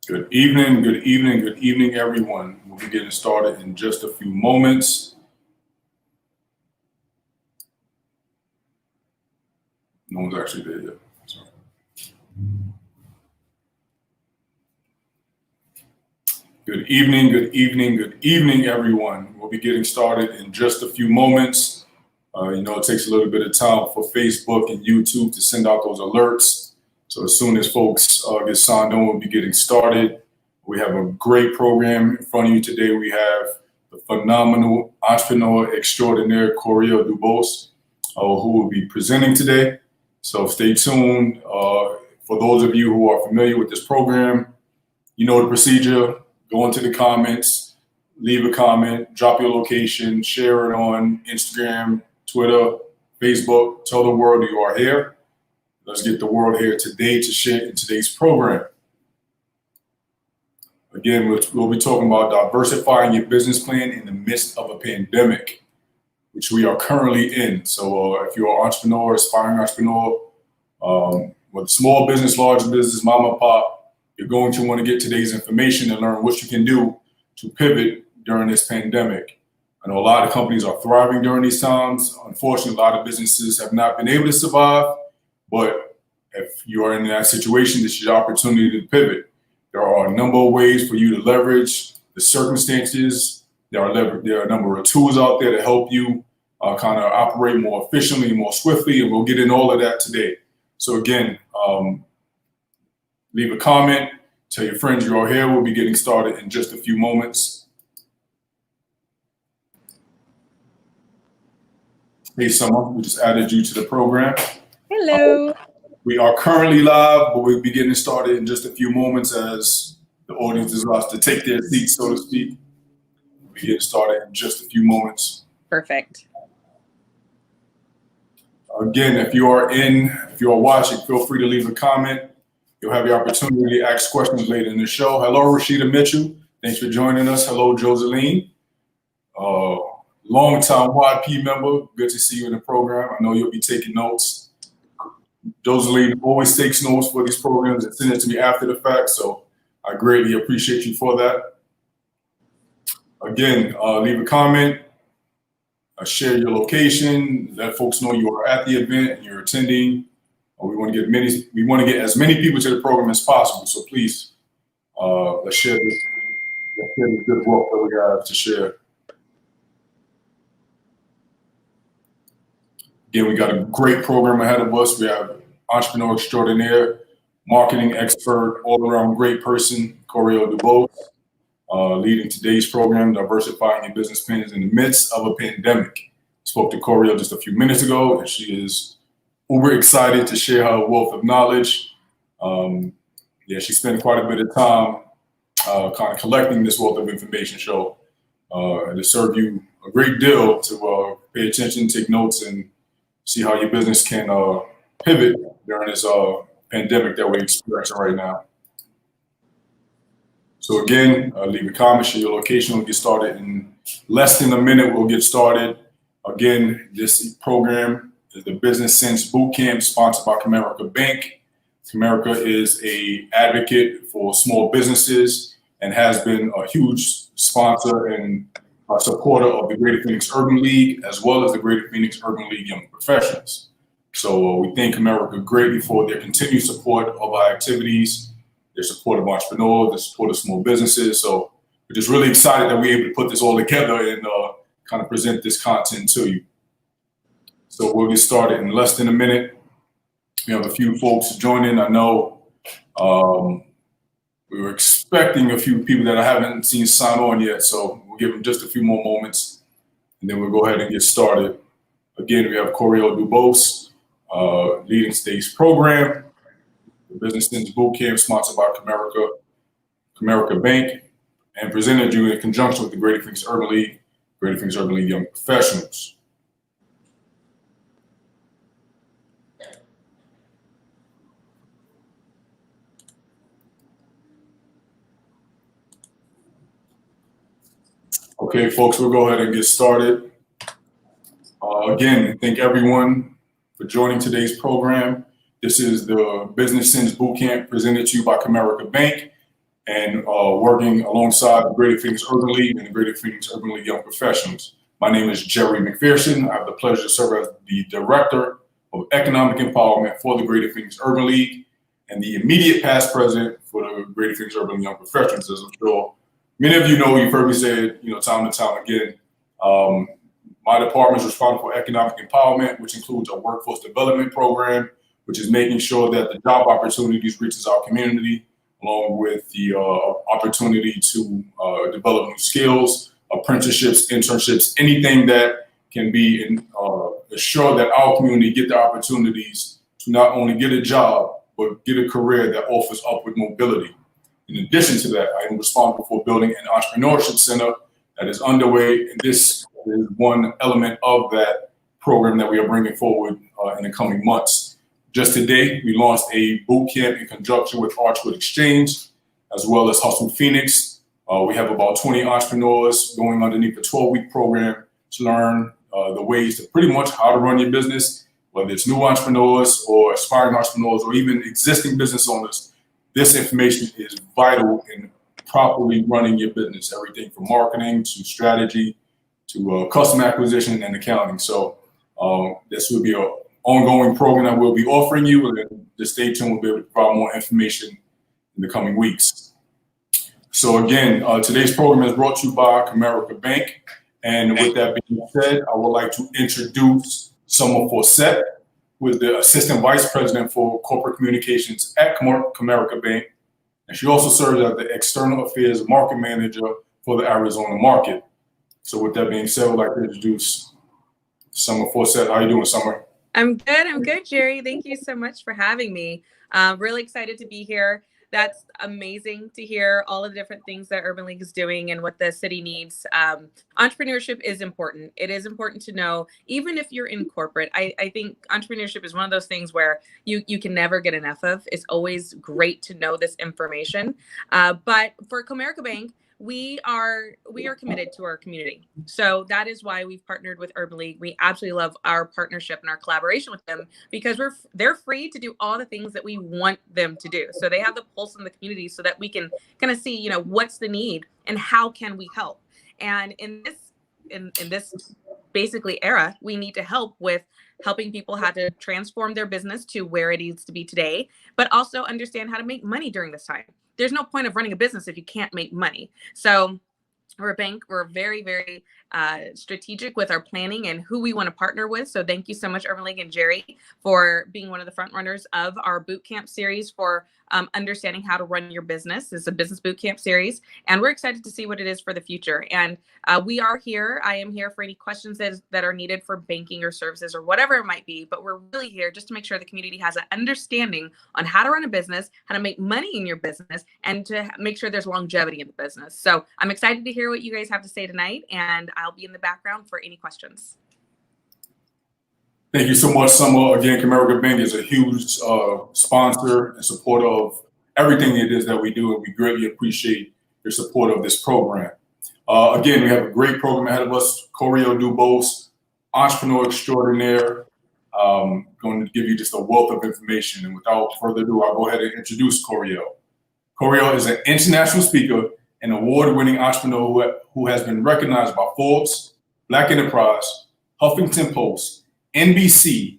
Good evening, everyone. We'll be getting started in just a few moments. No one's actually there yet. Sorry. Good evening, everyone. We'll be getting started in just a few moments. It takes a little bit of time for Facebook and YouTube to send out those alerts. So as soon as folks get signed on, we'll be getting started. We have a great program in front of you today. We have the phenomenal entrepreneur extraordinaire, Koereyelle DuBose, who will be presenting today. So stay tuned. For those of you who are familiar with this program, you know the procedure. Go into the comments, leave a comment, drop your location, share it on Instagram, Twitter, Facebook. Tell the world you are here. Let's get the world here today to share in today's program. Again, we'll be talking about diversifying your business plan in the midst of a pandemic, which we are currently in. So if you're an entrepreneur, aspiring entrepreneur, with small business, large business, mom and pop, you're going to want to get today's information and learn what you can do to pivot during this pandemic. I know a lot of companies are thriving during these times. Unfortunately, a lot of businesses have not been able to survive. But if you are in that situation, this is your opportunity to pivot. There are a number of ways for you to leverage the circumstances. There are a number of tools out there to help you kind of operate more efficiently, more swiftly, and we'll get in all of that today. So again, leave a comment, tell your friends you are here. We'll be getting started in just a few moments. Hey, Summer, we just added you to the program. Hello. We are currently live, but we'll be getting started in just a few moments as the audience is about to take their seats, so to speak. We'll be getting started in just a few moments. Perfect. Again, if you are watching, feel free to leave a comment. You'll have the opportunity to ask questions later in the show. Hello, Rashida Mitchell. Thanks for joining us. Hello, Joseline. Longtime YP member. Good to see you in the program. I know you'll be taking notes. Joseline always takes notes for these programs and send it to me after the fact, so I greatly appreciate you for that. Again, leave a comment, share your location, let folks know you are at the event and you're attending. We want to get as many people to the program as possible, so please let's share this good work that we have to share. Again, we got a great program ahead of us. We have entrepreneur extraordinaire, marketing expert, all-around great person, Koereyelle DuBose, leading today's program, Diversifying Your Business Plans in the Midst of a Pandemic. Spoke to Koereyelle just a few minutes ago, and she is uber excited to share her wealth of knowledge. She spent quite a bit of time kind of collecting this wealth of information, so to serve you a great deal to pay attention, take notes, and see how your business can pivot during this pandemic that we're experiencing right now. So again, leave a comment, share your location. We'll get started in less than a minute. We'll get started. Again, this program is the Business Sense Bootcamp sponsored by Comerica Bank. Comerica is an advocate for small businesses and has been a huge sponsor and a supporter of the Greater Phoenix Urban League, as well as the Greater Phoenix Urban League Young Professionals. So we thank Comerica greatly for their continued support of our activities, their support of entrepreneurs, their support of small businesses. So we're just really excited that we're able to put this all together and kind of present this content to you. So we'll get started in less than a minute. We have a few folks joining. I know we were expecting a few people that I haven't seen sign on yet, so we'll give them just a few more moments, and then we'll go ahead and get started. Again, we have Koereyelle DuBose leading today's program, the Business Sense Bootcamp sponsored by Comerica Bank, and presented you in conjunction with the Greater Phoenix Urban League, Greater Phoenix Urban League Young Professionals. Okay, folks, we'll go ahead and get started. Again, thank everyone for joining today's program. This is the Business Sense Bootcamp presented to you by Comerica Bank. and working alongside the Greater Phoenix Urban League and the Greater Phoenix Urban League Young Professionals. My name is Jerry McPherson. I have the pleasure to serve as the Director of Economic Empowerment for the Greater Phoenix Urban League and the immediate past president for the Greater Phoenix Urban League Young Professionals. As I'm sure many of you know, you've heard me say it, time and time again. My department is responsible for economic empowerment, which includes a workforce development program, which is making sure that the job opportunities reaches our community, along with the opportunity to develop new skills, apprenticeships, internships, anything that can be ensure that our community get the opportunities to not only get a job, but get a career that offers upward mobility. In addition to that, I am responsible for building an entrepreneurship center that is underway, and this is one element of that program that we are bringing forward in the coming months. Just today, we launched a boot camp in conjunction with Archwood Exchange, as well as Hustle Phoenix. We have about 20 entrepreneurs going underneath the 12-week program to learn the ways to pretty much how to run your business, whether it's new entrepreneurs or aspiring entrepreneurs or even existing business owners. This information is vital in properly running your business, everything from marketing to strategy to customer acquisition and accounting. So this will be an ongoing program that we'll be offering you, and just stay tuned. We'll be able to provide more information in the coming weeks. So again, today's program is brought to you by Comerica Bank. And with that being said, I would like to introduce Summer Fawcett, who is the Assistant Vice President for Corporate Communications at Comerica Bank. And she also serves as the External Affairs Market Manager for the Arizona market. So with that being said, I would like to introduce Summer Fawcett. How are you doing, Summer? I'm good, Jerry. Thank you so much for having me. Really excited to be here. That's amazing to hear all of the different things that Urban League is doing and what the city needs. Entrepreneurship is important. It is important to know, even if you're in corporate. I think entrepreneurship is one of those things where you can never get enough of. It's always great to know this information. But for Comerica Bank, we are committed to our community. So that is why we've partnered with Urban League. We absolutely love our partnership and our collaboration with them because they're free to do all the things that we want them to do. So they have the pulse in the community so that we can kind of see, what's the need and how can we help. And in this basically era, we need to help with helping people how to transform their business to where it needs to be today, but also understand how to make money during this time. There's no point of running a business if you can't make money. So we're a bank. We're very, very strategic with our planning and who we want to partner with. So thank you so much, Urban League and Jerry, for being one of the front runners of our boot camp series for understanding how to run your business. This is a business boot camp series, and we're excited to see what it is for the future. And we are here. I am here for any questions that are needed for banking or services or whatever it might be. But we're really here just to make sure the community has an understanding on how to run a business, how to make money in your business, and to make sure there's longevity in the business. So I'm excited to hear what you guys have to say tonight, and I'll be in the background for any questions. Thank you so much, Summer. Again, Comerica Bank is a huge sponsor and supporter of everything it is that we do, and we greatly appreciate your support of this program. Again, we have a great program ahead of us. Koereyelle DuBose, entrepreneur extraordinaire, going to give you just a wealth of information. And without further ado, I'll go ahead and introduce Koereyelle. Koereyelle is an international speaker and award-winning entrepreneur who has been recognized by Forbes, Black Enterprise, Huffington Post, NBC,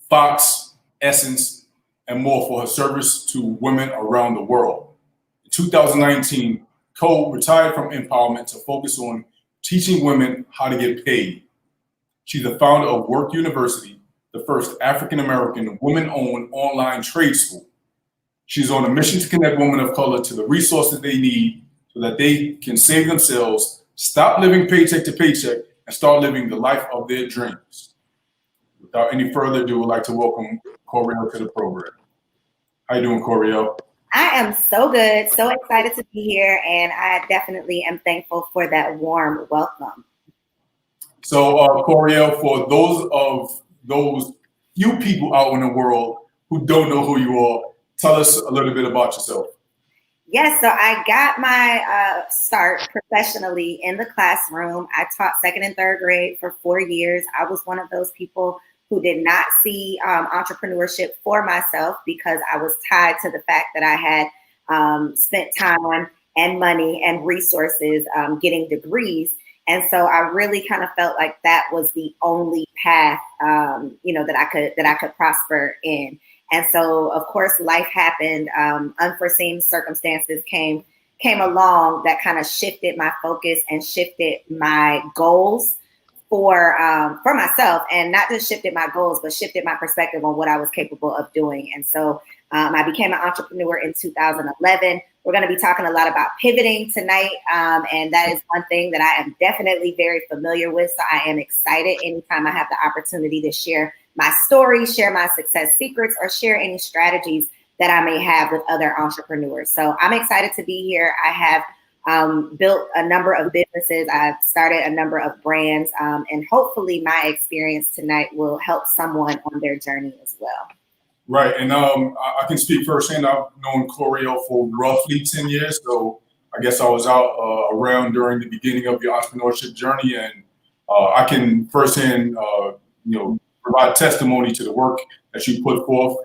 Fox, Essence, and more for her service to women around the world. In 2019, Ko retired from empowerment to focus on teaching women how to get paid. She's the founder of Werk University, the first African-American women-owned online trade school. She's on a mission to connect women of color to the resources they need so that they can save themselves, stop living paycheck to paycheck, and start living the life of their dreams. Without any further ado, I'd like to welcome Koereyelle to the program. How you doing, Koereyelle? I am so good, so excited to be here, and I definitely am thankful for that warm welcome. So, Koereyelle, for those few people out in the world who don't know who you are, tell us a little bit about yourself. Yes, so I got my start professionally in the classroom. I taught second and third grade for 4 years. I was one of those people who did not see entrepreneurship for myself because I was tied to the fact that I had spent time and money and resources getting degrees. And so I really kind of felt like that was the only path, that I could prosper in. And so, of course, life happened. Unforeseen circumstances came along that kind of shifted my focus and shifted my goals for myself, and not just shifted my goals, but shifted my perspective on what I was capable of doing. And so I became an entrepreneur in 2011. We're going to be talking a lot about pivoting tonight, and that is one thing that I am definitely very familiar with. So I am excited anytime I have the opportunity to share my story, share my success secrets, or share any strategies that I may have with other entrepreneurs. So I'm excited to be here. I have built a number of businesses. I've started a number of brands, and hopefully my experience tonight will help someone on their journey as well. Right, and I can speak firsthand. I've known Koereyelle for roughly 10 years, so I guess I was out around during the beginning of your entrepreneurship journey, and I can firsthand, provide testimony to the work that you put forth.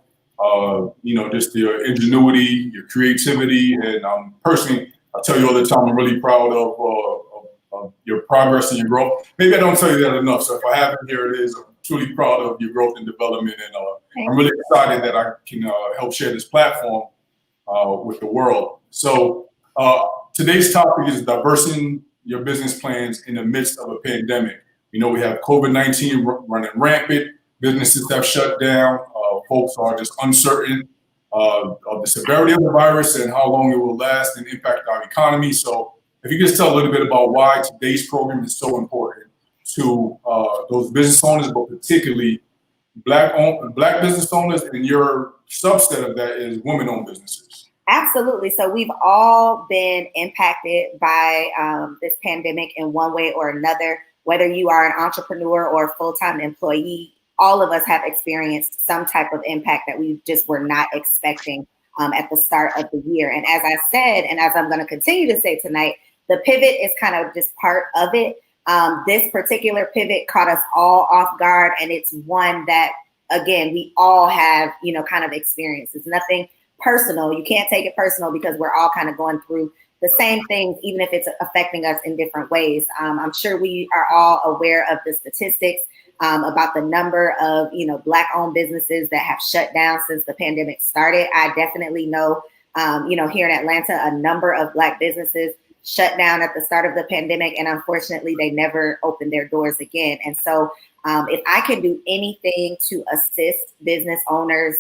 Just your ingenuity, your creativity, and personally, I tell you all the time, I'm really proud of your progress and your growth. Maybe I don't tell you that enough, so if I haven't, here it is. I'm truly proud of your growth and development, and I'm really excited that I can help share this platform with the world. So today's topic is diversing your business plans in the midst of a pandemic. We have COVID-19 running rampant. Businesses have shut down. Folks are just uncertain of the severity of the virus and how long it will last and impact our economy. So if you could just tell a little bit about why today's program is so important to those business owners, but particularly Black business owners, and your subset of that is women-owned businesses. Absolutely. So we've all been impacted by this pandemic in one way or another, whether you are an entrepreneur or a full-time employee. All of us have experienced some type of impact that we just were not expecting at the start of the year. And as I said, and as I'm going to continue to say tonight, the pivot is kind of just part of it. This particular pivot caught us all off guard, and it's one that, again, we all have, kind of experienced. It's nothing personal. You can't take it personal because we're all kind of going through the same things, even if it's affecting us in different ways. I'm sure we are all aware of the statistics about the number of, Black-owned businesses that have shut down since the pandemic started. I definitely know, here in Atlanta, a number of Black businesses shut down at the start of the pandemic, and unfortunately, they never opened their doors again. And so, if I can do anything to assist business owners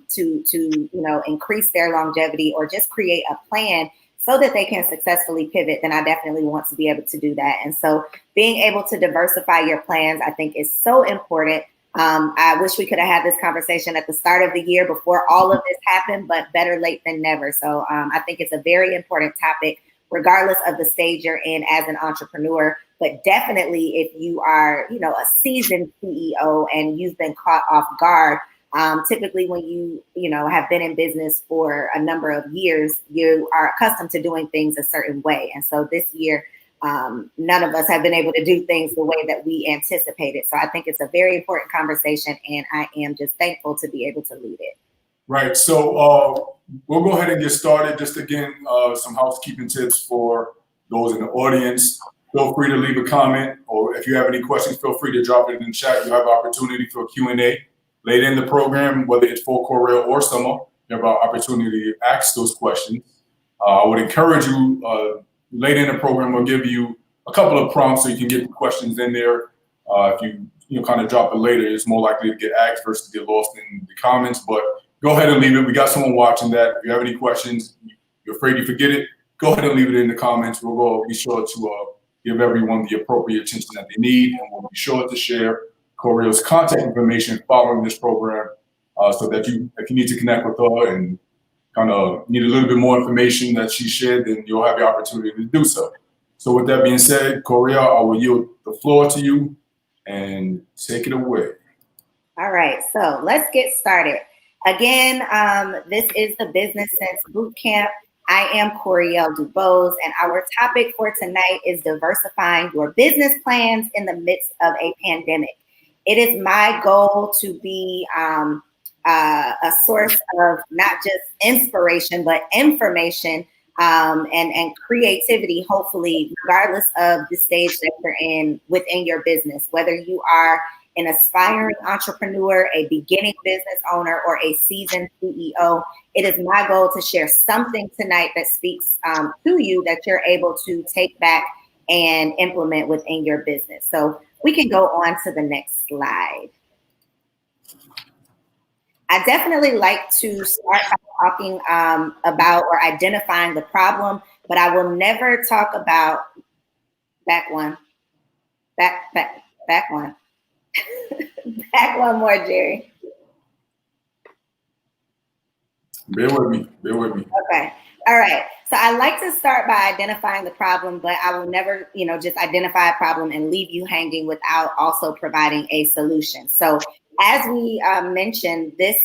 to increase their longevity or just create a plan so that they can successfully pivot, then I definitely want to be able to do that. And so being able to diversify your plans, I think, is so important. I wish we could have had this conversation at the start of the year before all of this happened, but better late than never. So I think it's a very important topic, regardless of the stage you're in as an entrepreneur. But definitely if you are, a seasoned CEO and you've been caught off guard, typically when you have been in business for a number of years, you are accustomed to doing things a certain way. And so this year, none of us have been able to do things the way that we anticipated. So I think it's a very important conversation, and I am just thankful to be able to lead it. Right. So we'll go ahead and get started. Just again, some housekeeping tips for those in the audience. Feel free to leave a comment, or if you have any questions, feel free to drop it in the chat. You have an opportunity for a Q&A later in the program, whether it's for Koereyelle or Summer. You have an opportunity to ask those questions. I would encourage you later in the program, we'll give you a couple of prompts so you can get the questions in there. If you kind of drop it later, it's more likely to get asked versus get lost in the comments. But go ahead and leave it. We got someone watching that. If you have any questions, you're afraid you forget it, go ahead and leave it in the comments. We'll be sure to give everyone the appropriate attention that they need, and we'll be sure to share Koereyelle's contact information following this program, so that if you need to connect with her and kind of need a little bit more information that she shared, then you'll have the opportunity to do so. So with that being said, Koereyelle, I will yield the floor to you and take it away. All right, so let's get started. Again, this is the Business Sense Bootcamp. I am Koereyelle DuBose, and our topic for tonight is diversifying your business plans in the midst of a pandemic. It is my goal to be a source of not just inspiration, but information and creativity, hopefully, regardless of the stage that you're in within your business, whether you are an aspiring entrepreneur, a beginning business owner, or a seasoned CEO. It is my goal to share something tonight that speaks to you that you're able to take back and implement within your business. So we can go on to the next slide. I definitely like to start by talking about or identifying the problem, but I will never talk about back one. Back one more, Jerry. Bear with me. Okay. All right. So I like to start by identifying the problem, but I will never, just identify a problem and leave you hanging without also providing a solution. So as we mentioned, this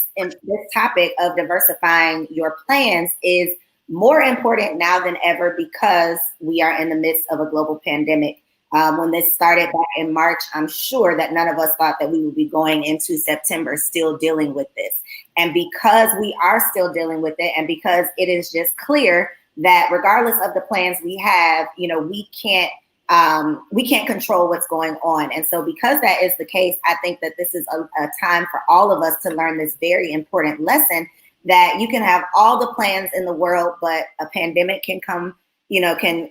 topic of diversifying your plans is more important now than ever because we are in the midst of a global pandemic. When this started back in March, I'm sure that none of us thought that we would be going into September still dealing with this. And because we are still dealing with it, and because it is just clear that regardless of the plans we have, we can't control what's going on. And so because that is the case, I think that this is a time for all of us to learn this very important lesson that you can have all the plans in the world, but a pandemic can come, can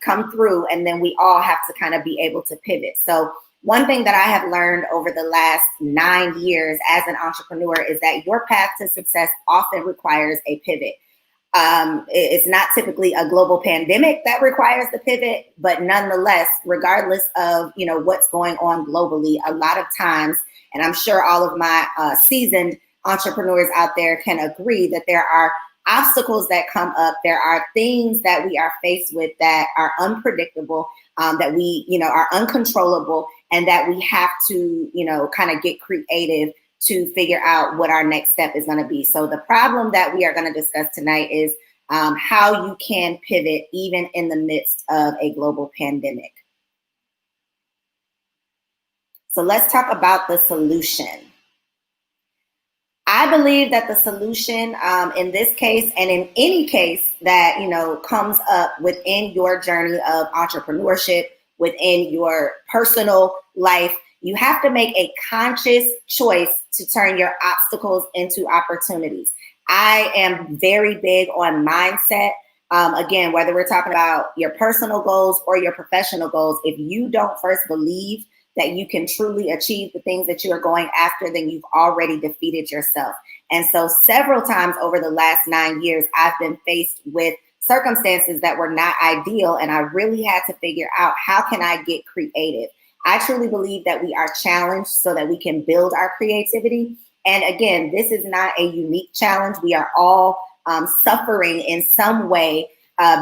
come through, and then we all have to kind of be able to pivot. So one thing that I have learned over the last 9 years as an entrepreneur is that your path to success often requires a pivot. It's not typically a global pandemic that requires the pivot, but nonetheless, regardless of, what's going on globally, a lot of times, and I'm sure all of my seasoned entrepreneurs out there can agree that there are obstacles that come up. There are things that we are faced with that are unpredictable, that we, are uncontrollable, and that we have to, kind of get creative to figure out what our next step is going to be. So the problem that we are going to discuss tonight is how you can pivot even in the midst of a global pandemic. So let's talk about the solution. I believe that the solution in this case and in any case that, comes up within your journey of entrepreneurship, within your personal life, you have to make a conscious choice to turn your obstacles into opportunities. I am very big on mindset. Again, whether we're talking about your personal goals or your professional goals, if you don't first believe that you can truly achieve the things that you are going after, then you've already defeated yourself. And so several times over the last 9 years, I've been faced with circumstances that were not ideal. And I really had to figure out, how can I get creative? I truly believe that we are challenged so that we can build our creativity. And again, this is not a unique challenge. We are all suffering in some way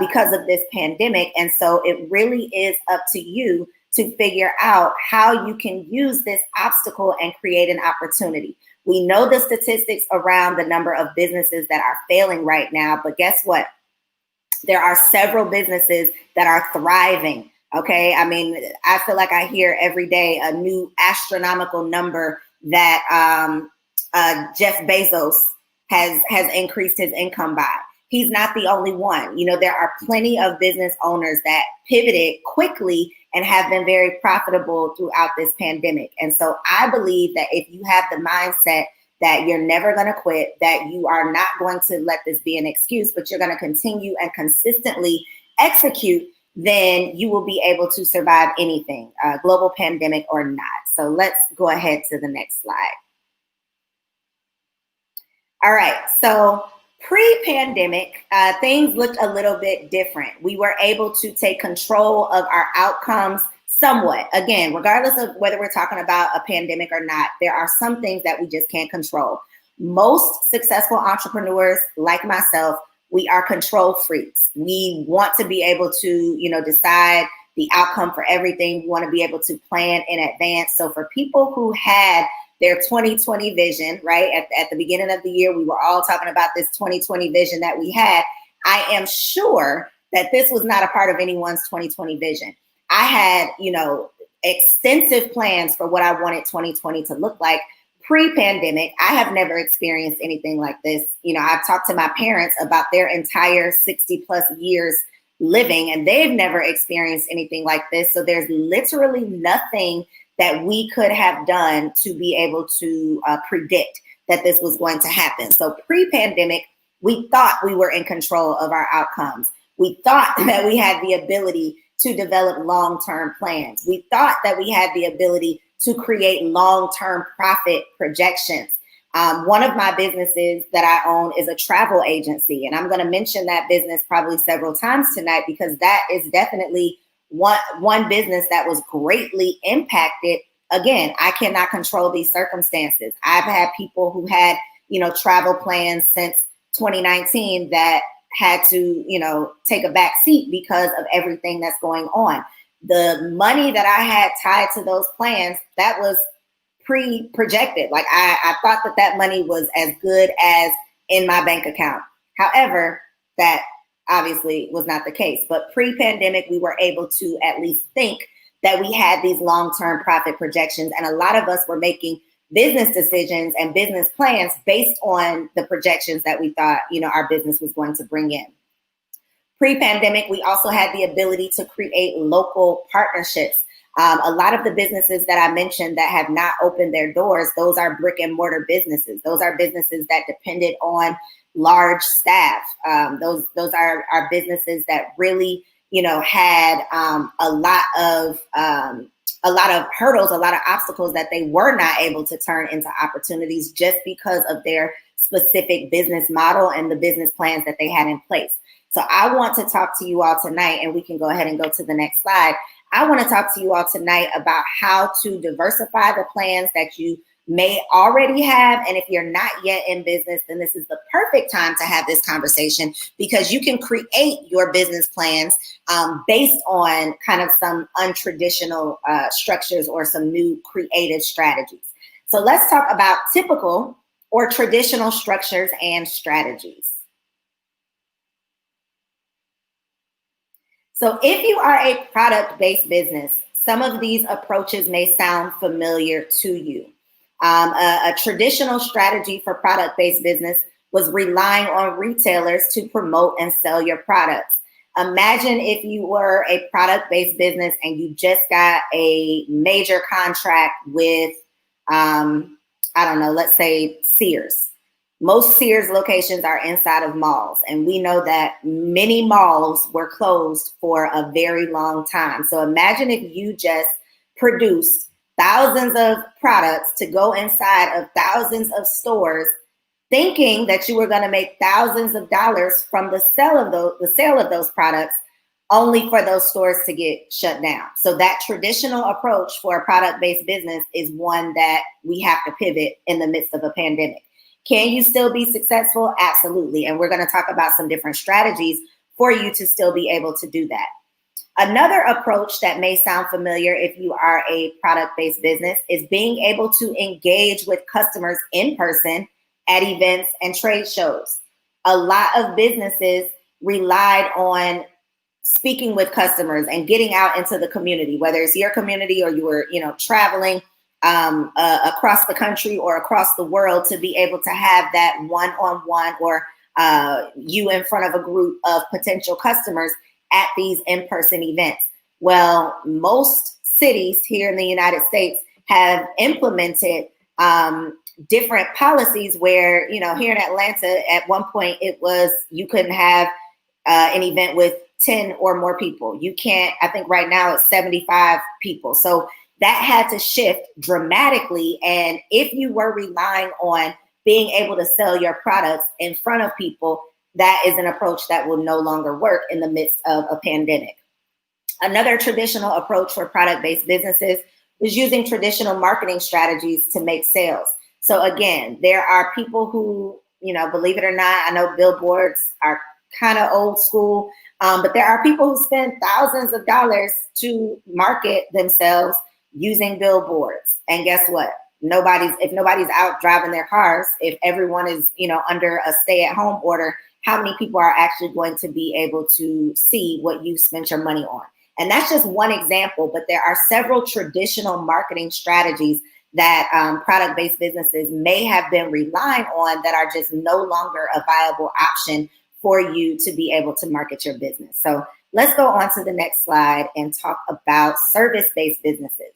because of this pandemic. And so it really is up to you to figure out how you can use this obstacle and create an opportunity. We know the statistics around the number of businesses that are failing right now, but guess what? There are several businesses that are thriving. Okay. I mean, I feel like I hear every day a new astronomical number that Jeff Bezos has increased his income by. He's not the only one. There are plenty of business owners that pivoted quickly and have been very profitable throughout this pandemic. And so I believe that if you have the mindset that you're never going to quit, that you are not going to let this be an excuse, but you're going to continue and consistently execute, then you will be able to survive anything, global pandemic or not. So let's go ahead to the next slide. All right, so pre-pandemic, things looked a little bit different. We were able to take control of our outcomes somewhat. Again, regardless of whether we're talking about a pandemic or not, there are some things that we just can't control. Most successful entrepreneurs, like myself, we are control freaks. We want to be able to, decide the outcome for everything. We want to be able to plan in advance. So for people who had their 2020 vision, right? At the beginning of the year, we were all talking about this 2020 vision that we had. I am sure that this was not a part of anyone's 2020 vision. I had, extensive plans for what I wanted 2020 to look like Pre-pandemic, I have never experienced anything like this. You know, I've talked to my parents about their entire 60 plus years living, and they've never experienced anything like this. So there's literally nothing that we could have done to be able to predict that this was going to happen. So pre-pandemic, we thought we were in control of our outcomes. We thought that we had the ability to develop long-term plans. We thought that we had the ability to create long-term profit projections. One of my businesses that I own is a travel agency, and I'm going to mention that business probably several times tonight because that is definitely one business that was greatly impacted. Again, I cannot control these circumstances. I've had people who had, travel plans since 2019 that had to, take a back seat because of everything that's going on. The money that I had tied to those plans, that was pre-projected. Like I thought that money was as good as in my bank account. However, that obviously was not the case. But pre-pandemic, we were able to at least think that we had these long-term profit projections. And a lot of us were making business decisions and business plans based on the projections that we thought, our business was going to bring in. Pre-pandemic, we also had the ability to create local partnerships. A lot of the businesses that I mentioned that have not opened their doors, those are brick and mortar businesses. Those are businesses that depended on large staff. Those are businesses that really, had a lot of hurdles, a lot of obstacles that they were not able to turn into opportunities just because of their specific business model and the business plans that they had in place. So I want to talk to you all tonight, and we can go ahead and go to the next slide. I want to talk to you all tonight about how to diversify the plans that you may already have. And if you're not yet in business, then this is the perfect time to have this conversation because you can create your business plans based on kind of some untraditional structures or some new creative strategies. So let's talk about typical or traditional structures and strategies. So if you are a product-based business, some of these approaches may sound familiar to you. A traditional strategy for product-based business was relying on retailers to promote and sell your products. Imagine if you were a product-based business and you just got a major contract with, let's say Sears. Most Sears locations are inside of malls, and we know that many malls were closed for a very long time. So imagine if you just produced thousands of products to go inside of thousands of stores, thinking that you were going to make thousands of dollars from the sale of those products, only for those stores to get shut down. So that traditional approach for a product-based business is one that we have to pivot in the midst of a pandemic. Can you still be successful? Absolutely. And we're going to talk about some different strategies for you to still be able to do that. Another approach that may sound familiar if you are a product-based business is being able to engage with customers in person at events and trade shows. A lot of businesses relied on speaking with customers and getting out into the community, whether it's your community or you were, traveling across the country or across the world to be able to have that one-on-one or you in front of a group of potential customers at these in-person events. Well, most cities here in the United States have implemented different policies where, here in Atlanta, at one point it was you couldn't have an event with 10 or more people. You can't, I think right now it's 75 people. So that had to shift dramatically. And if you were relying on being able to sell your products in front of people, that is an approach that will no longer work in the midst of a pandemic. Another traditional approach for product-based businesses is using traditional marketing strategies to make sales. So again, there are people who, believe it or not, I know billboards are kind of old school, but there are people who spend thousands of dollars to market themselves using billboards. And guess what? If nobody's out driving their cars, if everyone is, under a stay-at-home order, how many people are actually going to be able to see what you spent your money on? And that's just one example, but there are several traditional marketing strategies that product-based businesses may have been relying on that are just no longer a viable option for you to be able to market your business. So let's go on to the next slide and talk about service-based businesses.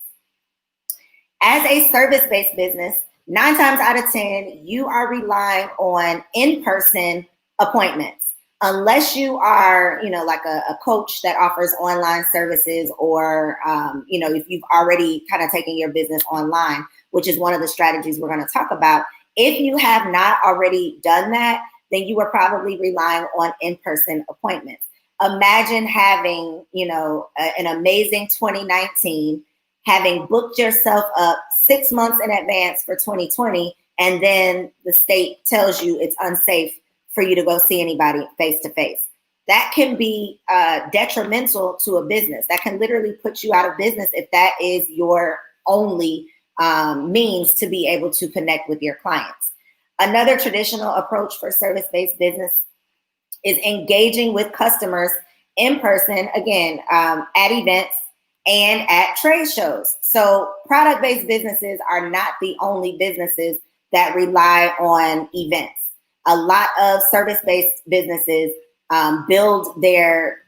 As a service-based business, 9 times out of 10, you are relying on in-person appointments. Unless you are, like a coach that offers online services, or, if you've already kind of taken your business online, which is one of the strategies we're going to talk about. If you have not already done that, then you are probably relying on in-person appointments. Imagine having, an amazing 2019, having booked yourself up 6 months in advance for 2020, and then the state tells you it's unsafe for you to go see anybody face to face. That can be detrimental to a business. That can literally put you out of business if that is your only means to be able to connect with your clients. Another traditional approach for service-based business is engaging with customers in person, again, at events and at trade shows. So product-based businesses are not the only businesses that rely on events. A lot of service-based businesses build their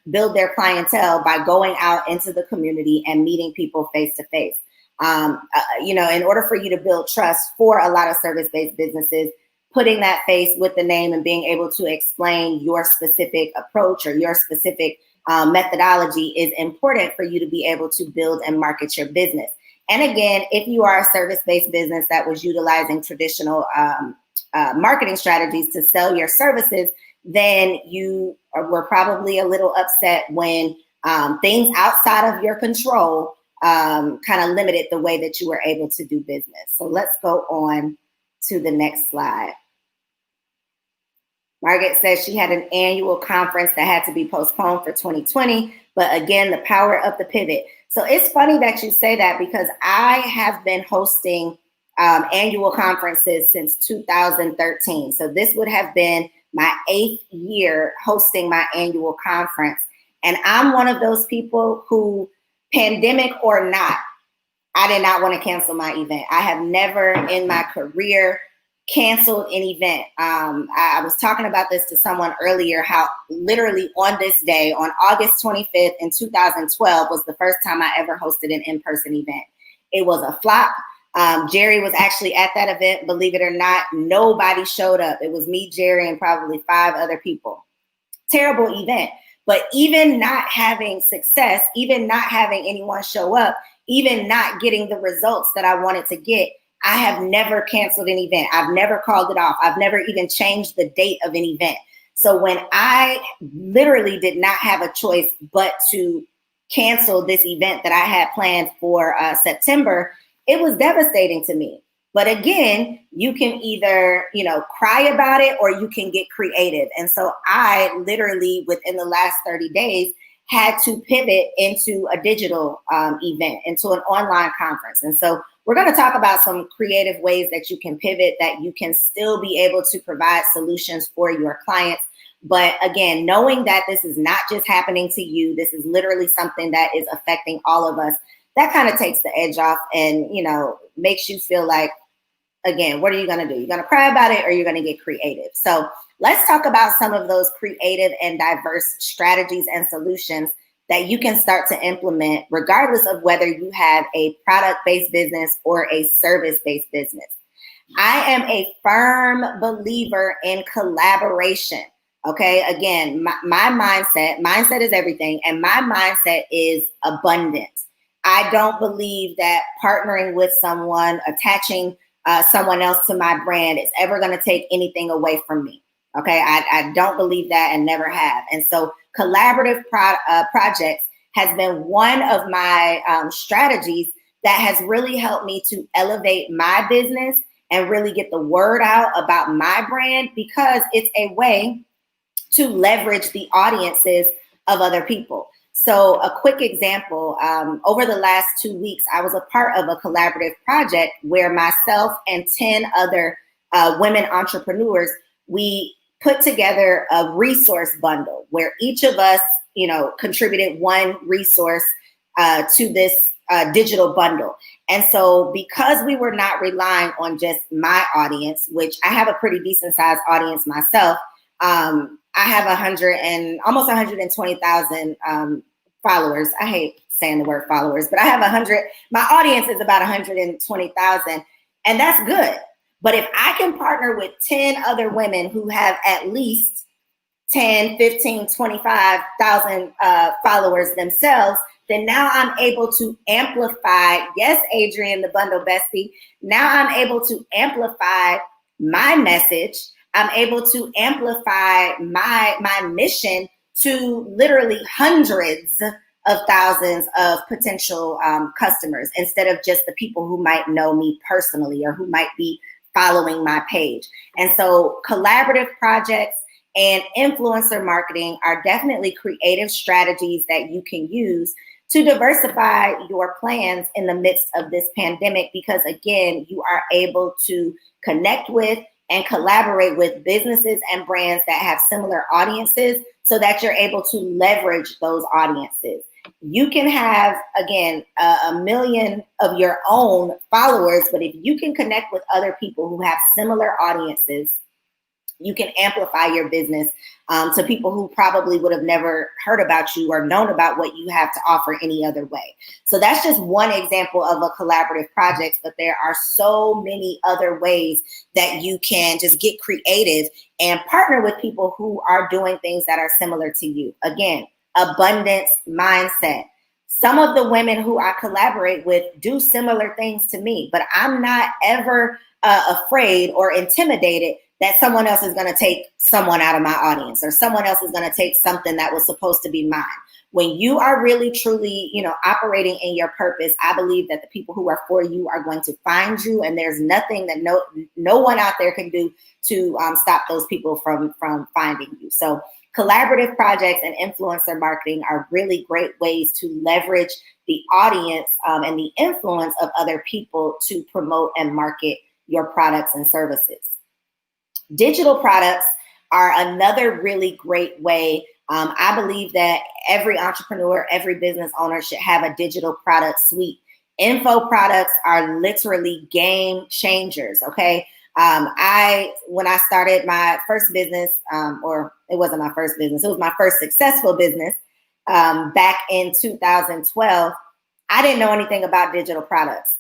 clientele by going out into the community and meeting people face to face. In order for you to build trust for a lot of service-based businesses, putting that face with the name and being able to explain your specific approach or your specific methodology is important for you to be able to build and market your business. And again, if you are a service-based business that was utilizing traditional marketing strategies to sell your services, then you were probably a little upset when things outside of your control kind of limited the way that you were able to do business. So let's go on to the next slide. Margaret says she had an annual conference that had to be postponed for 2020, but again, the power of the pivot. So it's funny that you say that, because I have been hosting annual conferences since 2013. So this would have been my 8th year hosting my annual conference. And I'm one of those people who, pandemic or not, I did not want to cancel my event. I have never in my career canceled an event. I was talking about this to someone earlier, how literally on this day, on August 25th in 2012, was the first time I ever hosted an in-person event. It was a flop. Jerry was actually at that event. Believe it or not, nobody showed up. It was me, Jerry, and probably 5 other people. Terrible event. But even not having success, even not having anyone show up, even not getting the results that I wanted to get, I have never canceled an event. I've never called it off. I've never even changed the date of an event. So when I literally did not have a choice but to cancel this event that I had planned for September, it was devastating to me. But again, you can either, cry about it, or you can get creative. And so I literally, within the last 30 days, had to pivot into a digital event, into an online conference. And so we're going to talk about some creative ways that you can pivot, that you can still be able to provide solutions for your clients. But again, knowing that this is not just happening to you, this is literally something that is affecting all of us, that kind of takes the edge off and, makes you feel like, again, what are you going to do? You're going to cry about it, or you're going to get creative. So let's talk about some of those creative and diverse strategies and solutions that you can start to implement, regardless of whether you have a product-based business or a service-based business. I am a firm believer in collaboration. Okay, again, my mindset is everything, and my mindset is abundant. I don't believe that partnering with someone, attaching someone else to my brand is ever going to take anything away from me. Okay, I don't believe that, and never have. And so collaborative projects has been one of my strategies that has really helped me to elevate my business and really get the word out about my brand, because it's a way to leverage the audiences of other people. So a quick example, over the last 2 weeks, I was a part of a collaborative project where myself and 10 other women entrepreneurs, we put together a resource bundle where each of us, contributed one resource to this digital bundle. And so because we were not relying on just my audience, which I have a pretty decent sized audience myself, I have almost 120,000 followers. I hate saying the word followers, but I have my audience is about 120,000, and that's good. But if I can partner with 10 other women who have at least 10, 15, 25,000 followers themselves, then now I'm able to amplify, yes, Adrienne, the bundle bestie, now I'm able to amplify my message. I'm able to amplify my mission to literally hundreds of thousands of potential customers, instead of just the people who might know me personally or who might be following my page. And so collaborative projects and influencer marketing are definitely creative strategies that you can use to diversify your plans in the midst of this pandemic, because again, you are able to connect with and collaborate with businesses and brands that have similar audiences so that you're able to leverage those audiences. You can have, again, a million of your own followers, but if you can connect with other people who have similar audiences, you can amplify your business to people who probably would have never heard about you or known about what you have to offer any other way. So that's just one example of a collaborative project, but there are so many other ways that you can just get creative and partner with people who are doing things that are similar to you. Again, abundance mindset. Some of the women who I collaborate with do similar things to me, but I'm not ever afraid or intimidated that someone else is going to take someone out of my audience, or someone else is going to take something that was supposed to be mine. When you are really, truly, operating in your purpose, I believe that the people who are for you are going to find you, and there's nothing that no one out there can do to stop those people from finding you. So collaborative projects and influencer marketing are really great ways to leverage the audience and the influence of other people to promote and market your products and services. Digital products are another really great way. I believe that every entrepreneur, every business owner should have a digital product suite. Info products are literally game changers, okay? When I started my first business, or it wasn't my first business, it was my first successful business back in 2012, I didn't know anything about digital products.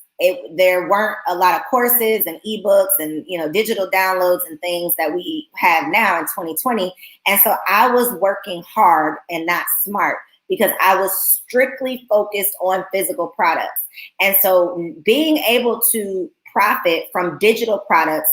There weren't a lot of courses and ebooks and digital downloads and things that we have now in 2020. And so I was working hard and not smart because I was strictly focused on physical products. And so being able to profit from digital products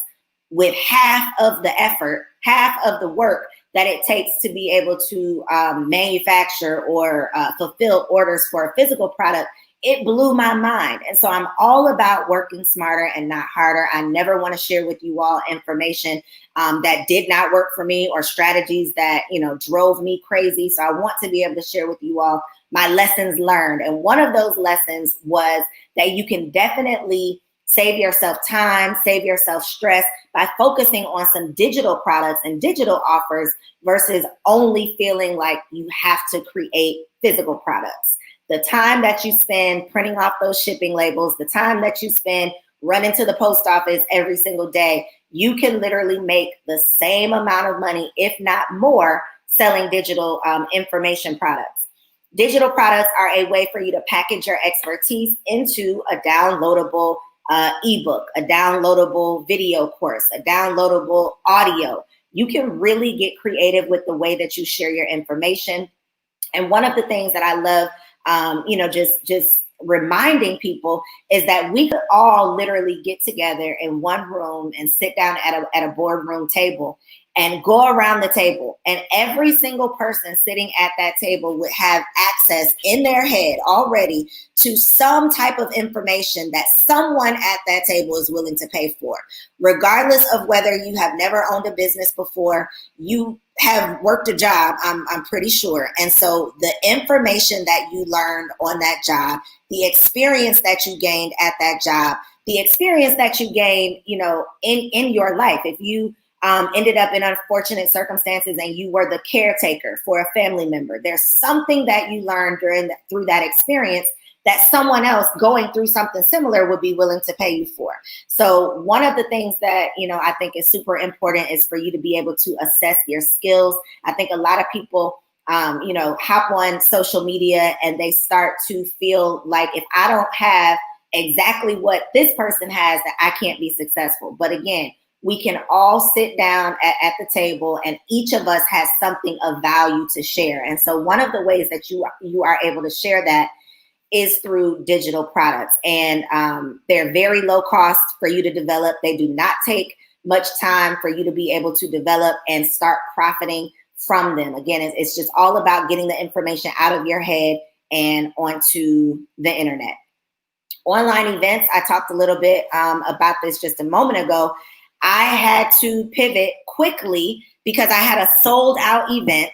with half of the effort, half of the work that it takes to be able to manufacture or fulfill orders for a physical product, it blew my mind. And so I'm all about working smarter and not harder. I never want to share with you all information that did not work for me or strategies that, drove me crazy. So I want to be able to share with you all my lessons learned. And one of those lessons was that you can definitely save yourself time, save yourself stress by focusing on some digital products and digital offers versus only feeling like you have to create physical products. The time that you spend printing off those shipping labels, the time that you spend running to the post office every single day, you can literally make the same amount of money, if not more, selling digital information products. Digital products are a way for you to package your expertise into a downloadable ebook, a downloadable video course, a downloadable audio. You can really get creative with the way that you share your information. And one of the things that I love just reminding people is that we could all literally get together in one room and sit down at a boardroom table and go around the table, and every single person sitting at that table would have access in their head already to some type of information that someone at that table is willing to pay for, regardless of whether you have never owned a business before, you have worked a job, I'm pretty sure. And so the information that you learned on that job, the experience that you gained at that job, the experience that you gained, in your life, if you ended up in unfortunate circumstances and you were the caretaker for a family member, there's something that you learned through that experience that someone else going through something similar would be willing to pay you for. So one of the things that, I think is super important is for you to be able to assess your skills. I think a lot of people, hop on social media and they start to feel like if I don't have exactly what this person has, that I can't be successful. But again, we can all sit down at the table and each of us has something of value to share. And so one of the ways that you are able to share that is through digital products. And they're very low cost for you to develop. They do not take much time for you to be able to develop and start profiting from them. Again, it's just all about getting the information out of your head and onto the internet. Online events, I talked a little bit about this just a moment ago. I had to pivot quickly because I had a sold out event.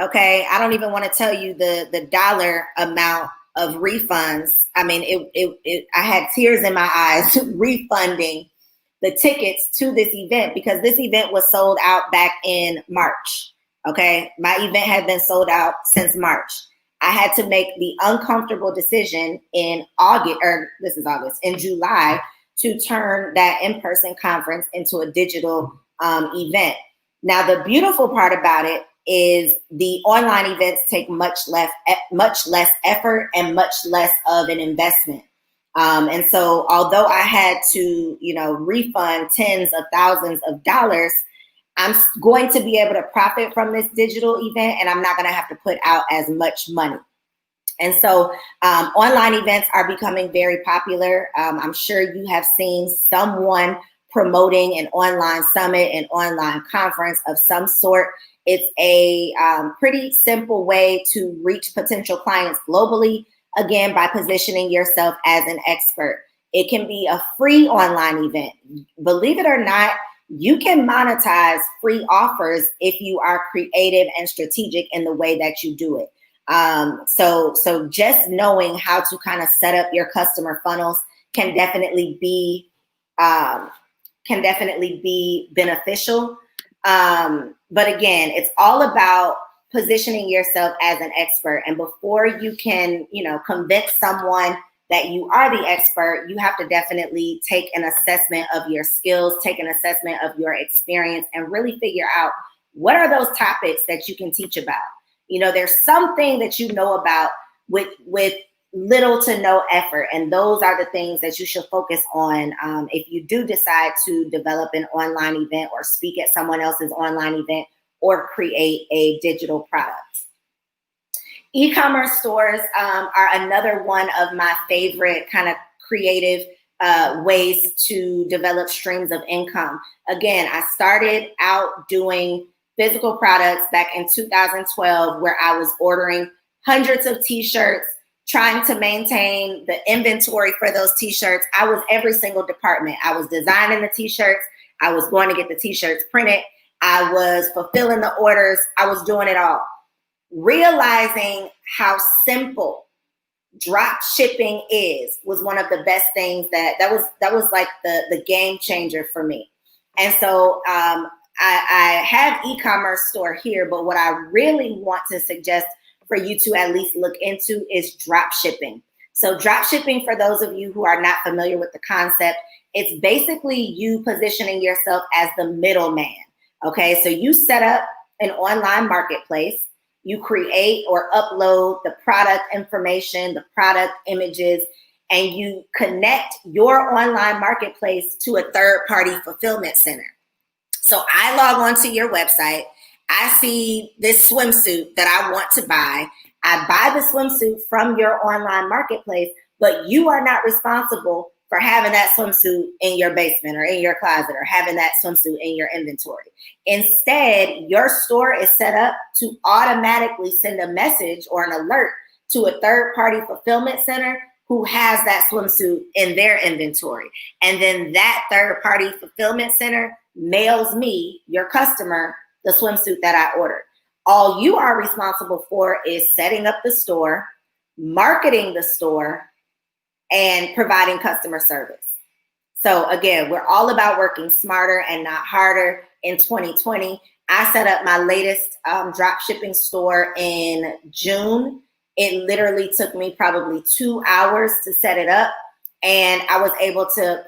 Okay, I don't even want to tell you the dollar amount of refunds. I mean, I had tears in my eyes refunding the tickets to this event because this event was sold out back in March. Okay, my event had been sold out since March. I had to make the uncomfortable decision in July, to turn that in-person conference into a digital event. Now, the beautiful part about it is the online events take much less effort and much less of an investment. And so although I had to, refund tens of thousands of dollars, I'm going to be able to profit from this digital event and I'm not going to have to put out as much money. And so online events are becoming very popular. I'm sure you have seen someone promoting an online summit, an online conference of some sort. It's a pretty simple way to reach potential clients globally, again, by positioning yourself as an expert. It can be a free online event. Believe it or not, you can monetize free offers if you are creative and strategic in the way that you do it. So just knowing how to kind of set up your customer funnels can definitely be beneficial. But again, it's all about positioning yourself as an expert. And before you can, convince someone that you are the expert, you have to definitely take an assessment of your skills, take an assessment of your experience, and really figure out what are those topics that you can teach about. There's something that you know about with little to no effort. And those are the things that you should focus on if you do decide to develop an online event or speak at someone else's online event or create a digital product. E-commerce stores are another one of my favorite kind of creative ways to develop streams of income. Again, I started out doing physical products back in 2012, where I was ordering hundreds of t-shirts, trying to maintain the inventory for those t-shirts. I was every single department. I was designing the t-shirts. I was going to get the t-shirts printed. I was fulfilling the orders. I was doing it all. Realizing how simple drop shipping was one of the best things that was like the game changer for me. And so I have e-commerce store here, but what I really want to suggest for you to at least look into is drop shipping. So drop shipping, for those of you who are not familiar with the concept, it's basically you positioning yourself as the middleman. Okay, so you set up an online marketplace, you create or upload the product information, the product images, and you connect your online marketplace to a third-party fulfillment center. So I log onto your website. I see this swimsuit that I want to buy. I buy the swimsuit from your online marketplace, but you are not responsible for having that swimsuit in your basement or in your closet or having that swimsuit in your inventory. Instead, your store is set up to automatically send a message or an alert to a third-party fulfillment center who has that swimsuit in their inventory. And then that third-party fulfillment center mails me, your customer, the swimsuit that I ordered. All you are responsible for is setting up the store, marketing the store, and providing customer service. So again, we're all about working smarter and not harder. In 2020, I set up my latest drop shipping store in June, It literally took me probably 2 hours to set it up. And I was able to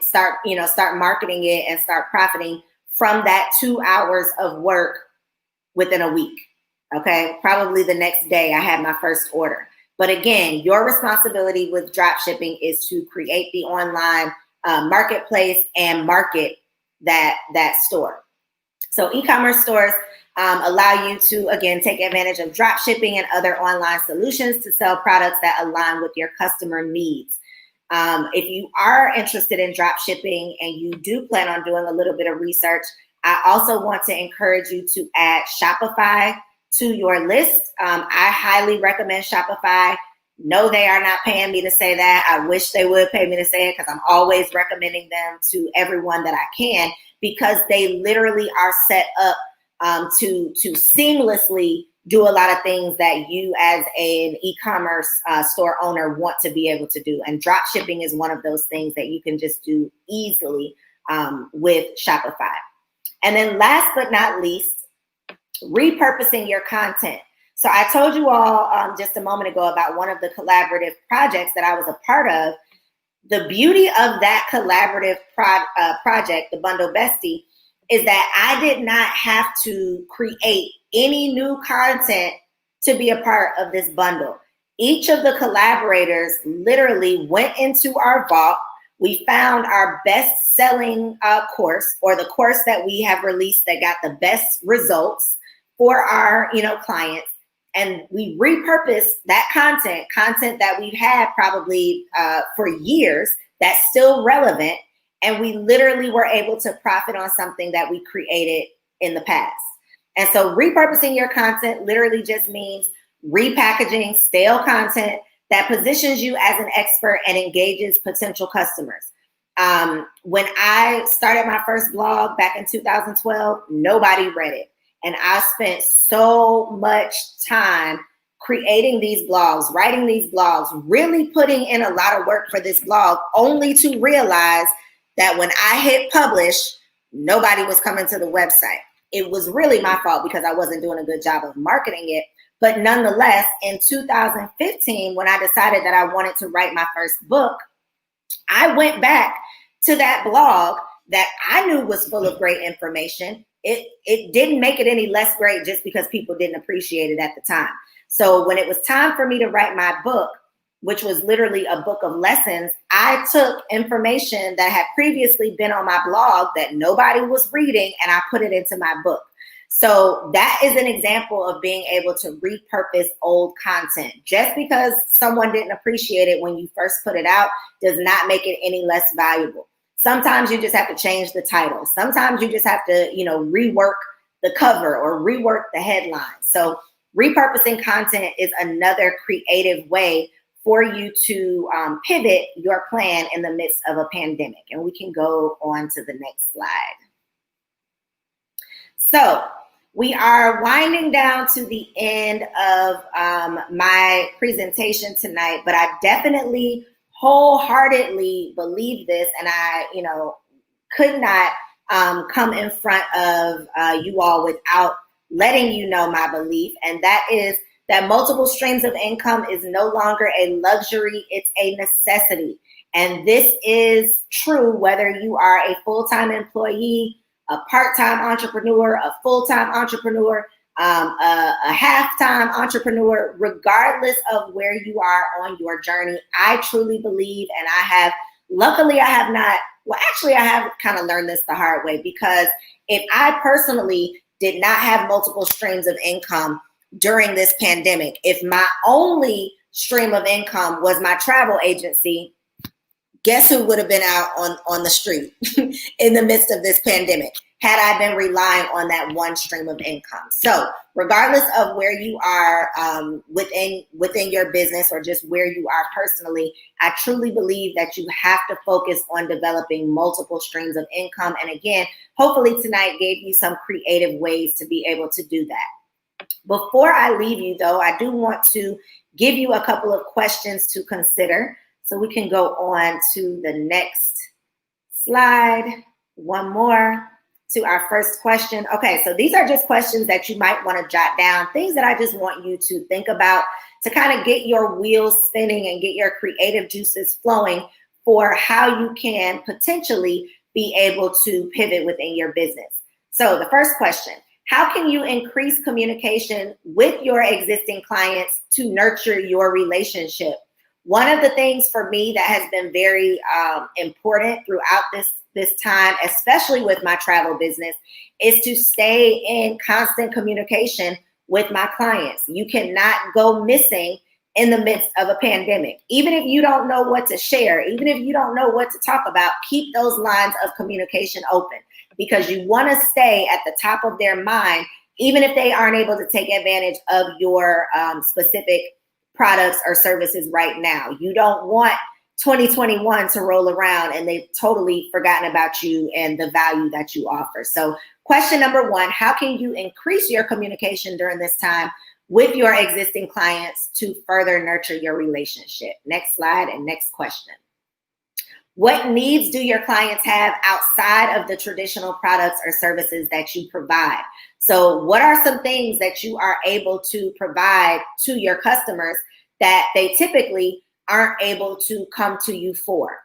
start marketing it and start profiting from that 2 hours of work within a week. Okay. Probably the next day I had my first order. But again, your responsibility with drop shipping is to create the online marketplace and market that store. So e-commerce stores allow you to, again, take advantage of drop shipping and other online solutions to sell products that align with your customer needs. If you are interested in drop shipping and you do plan on doing a little bit of research, I also want to encourage you to add Shopify to your list. I highly recommend Shopify. No, they are not paying me to say that. I wish they would pay me to say it because I'm always recommending them to everyone that I can, because they literally are set up to seamlessly do a lot of things that you as an e-commerce store owner want to be able to do. And drop shipping is one of those things that you can just do easily with Shopify. And then last but not least, repurposing your content. So I told you all just a moment ago about one of the collaborative projects that I was a part of. The beauty of that collaborative project, the Bundle Bestie, is that I did not have to create any new content to be a part of this bundle. Each of the collaborators literally went into our vault. We found our best-selling course, or the course that we have released that got the best results for our clients. And we repurposed that content that we've had probably for years that's still relevant. And we literally were able to profit on something that we created in the past. And so repurposing your content literally just means repackaging stale content that positions you as an expert and engages potential customers. When I started my first blog back in 2012, nobody read it. And I spent so much time creating these blogs, writing these blogs, really putting in a lot of work for this blog, only to realize that when I hit publish, nobody was coming to the website. It was really my fault because I wasn't doing a good job of marketing it. But nonetheless, in 2015, when I decided that I wanted to write my first book, I went back to that blog that I knew was full of great information. It didn't make it any less great just because people didn't appreciate it at the time. So when it was time for me to write my book, which was literally a book of lessons, I took information that had previously been on my blog that nobody was reading, and I put it into my book. So that is an example of being able to repurpose old content. Just because someone didn't appreciate it when you first put it out does not make it any less valuable. Sometimes you just have to change the title. Sometimes you just have to, rework the cover or rework the headline. So repurposing content is another creative way for you to pivot your plan in the midst of a pandemic. And we can go on to the next slide. So we are winding down to the end of my presentation tonight, but I definitely wholeheartedly believe this, and I, could not come in front of you all without letting you know my belief, and that is that multiple streams of income is no longer a luxury, it's a necessity. And this is true whether you are a full-time employee, a part-time entrepreneur, a full-time entrepreneur, a half-time entrepreneur, regardless of where you are on your journey. I truly believe, and luckily I have kind of learned this the hard way, because if I personally did not have multiple streams of income during this pandemic, if my only stream of income was my travel agency, guess who would have been out on the street in the midst of this pandemic had I been relying on that one stream of income? So regardless of where you are within your business or just where you are personally, I truly believe that you have to focus on developing multiple streams of income. And again, hopefully tonight gave you some creative ways to be able to do that. Before I leave you though, I do want to give you a couple of questions to consider. So we can go on to the next slide. One more. to our first question. Okay, so these are just questions that you might want to jot down, things that I just want you to think about to kind of get your wheels spinning and get your creative juices flowing for how you can potentially be able to pivot within your business. So the first question, how can you increase communication with your existing clients to nurture your relationship? One of the things for me that has been very important throughout this time, especially with my travel business, is to stay in constant communication with my clients. You cannot go missing in the midst of a pandemic. Even if you don't know what to share, even if you don't know what to talk about, keep those lines of communication open, because you want to stay at the top of their mind, even if they aren't able to take advantage of your specific products or services right now. You don't want 2021 to roll around and they've totally forgotten about you and the value that you offer. So question number one, how can you increase your communication during this time with your existing clients to further nurture your relationship? Next slide and next question. What needs do your clients have outside of the traditional products or services that you provide? So what are some things that you are able to provide to your customers that they typically aren't able to come to you for?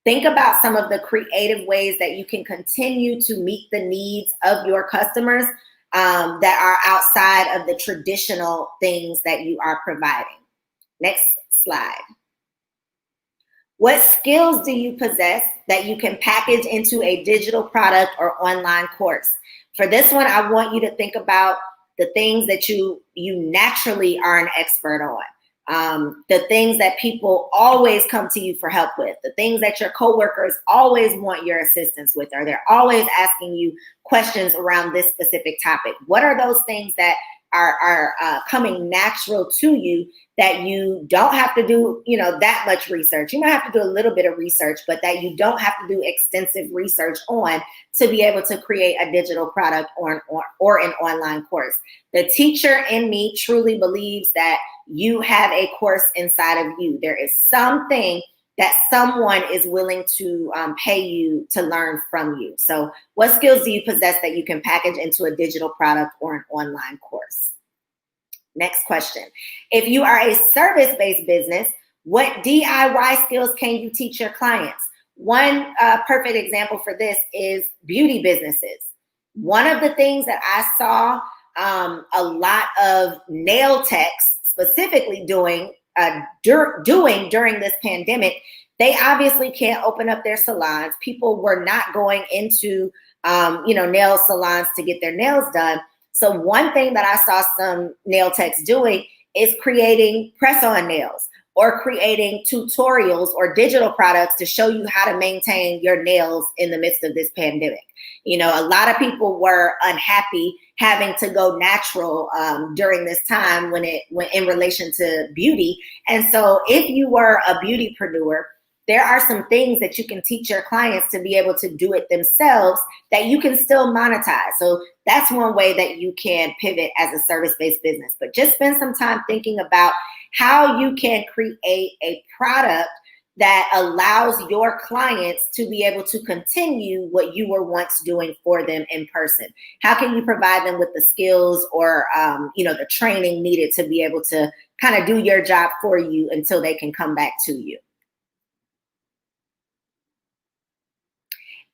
Think about some of the creative ways that you can continue to meet the needs of your customers that are outside of the traditional things that you are providing. Next slide. What skills do you possess that you can package into a digital product or online course? For this one, I want you to think about the things that you naturally are an expert on. The things that people always come to you for help with, the things that your coworkers always want your assistance with, or they're always asking you questions around this specific topic. What are those things that are coming natural to you that you don't have to do, that much research? You might have to do a little bit of research, but that you don't have to do extensive research on to be able to create a digital product or an online course. The teacher in me truly believes that you have a course inside of you. There is something that someone is willing to pay you to learn from you. So what skills do you possess that you can package into a digital product or an online course? Next question. If you are a service-based business, what DIY skills can you teach your clients? One perfect example for this is beauty businesses. One of the things that I saw a lot of nail techs specifically doing during this pandemic, they obviously can't open up their salons. People were not going into, nail salons to get their nails done. So one thing that I saw some nail techs doing is creating press-on nails or creating tutorials or digital products to show you how to maintain your nails in the midst of this pandemic. A lot of people were unhappy having to go natural during this time when in relation to beauty. And so if you were a beautypreneur, there are some things that you can teach your clients to be able to do it themselves that you can still monetize. So that's one way that you can pivot as a service-based business. But just spend some time thinking about how you can create a product that allows your clients to be able to continue what you were once doing for them in person. How can you provide them with the skills or, the training needed to be able to kind of do your job for you until they can come back to you?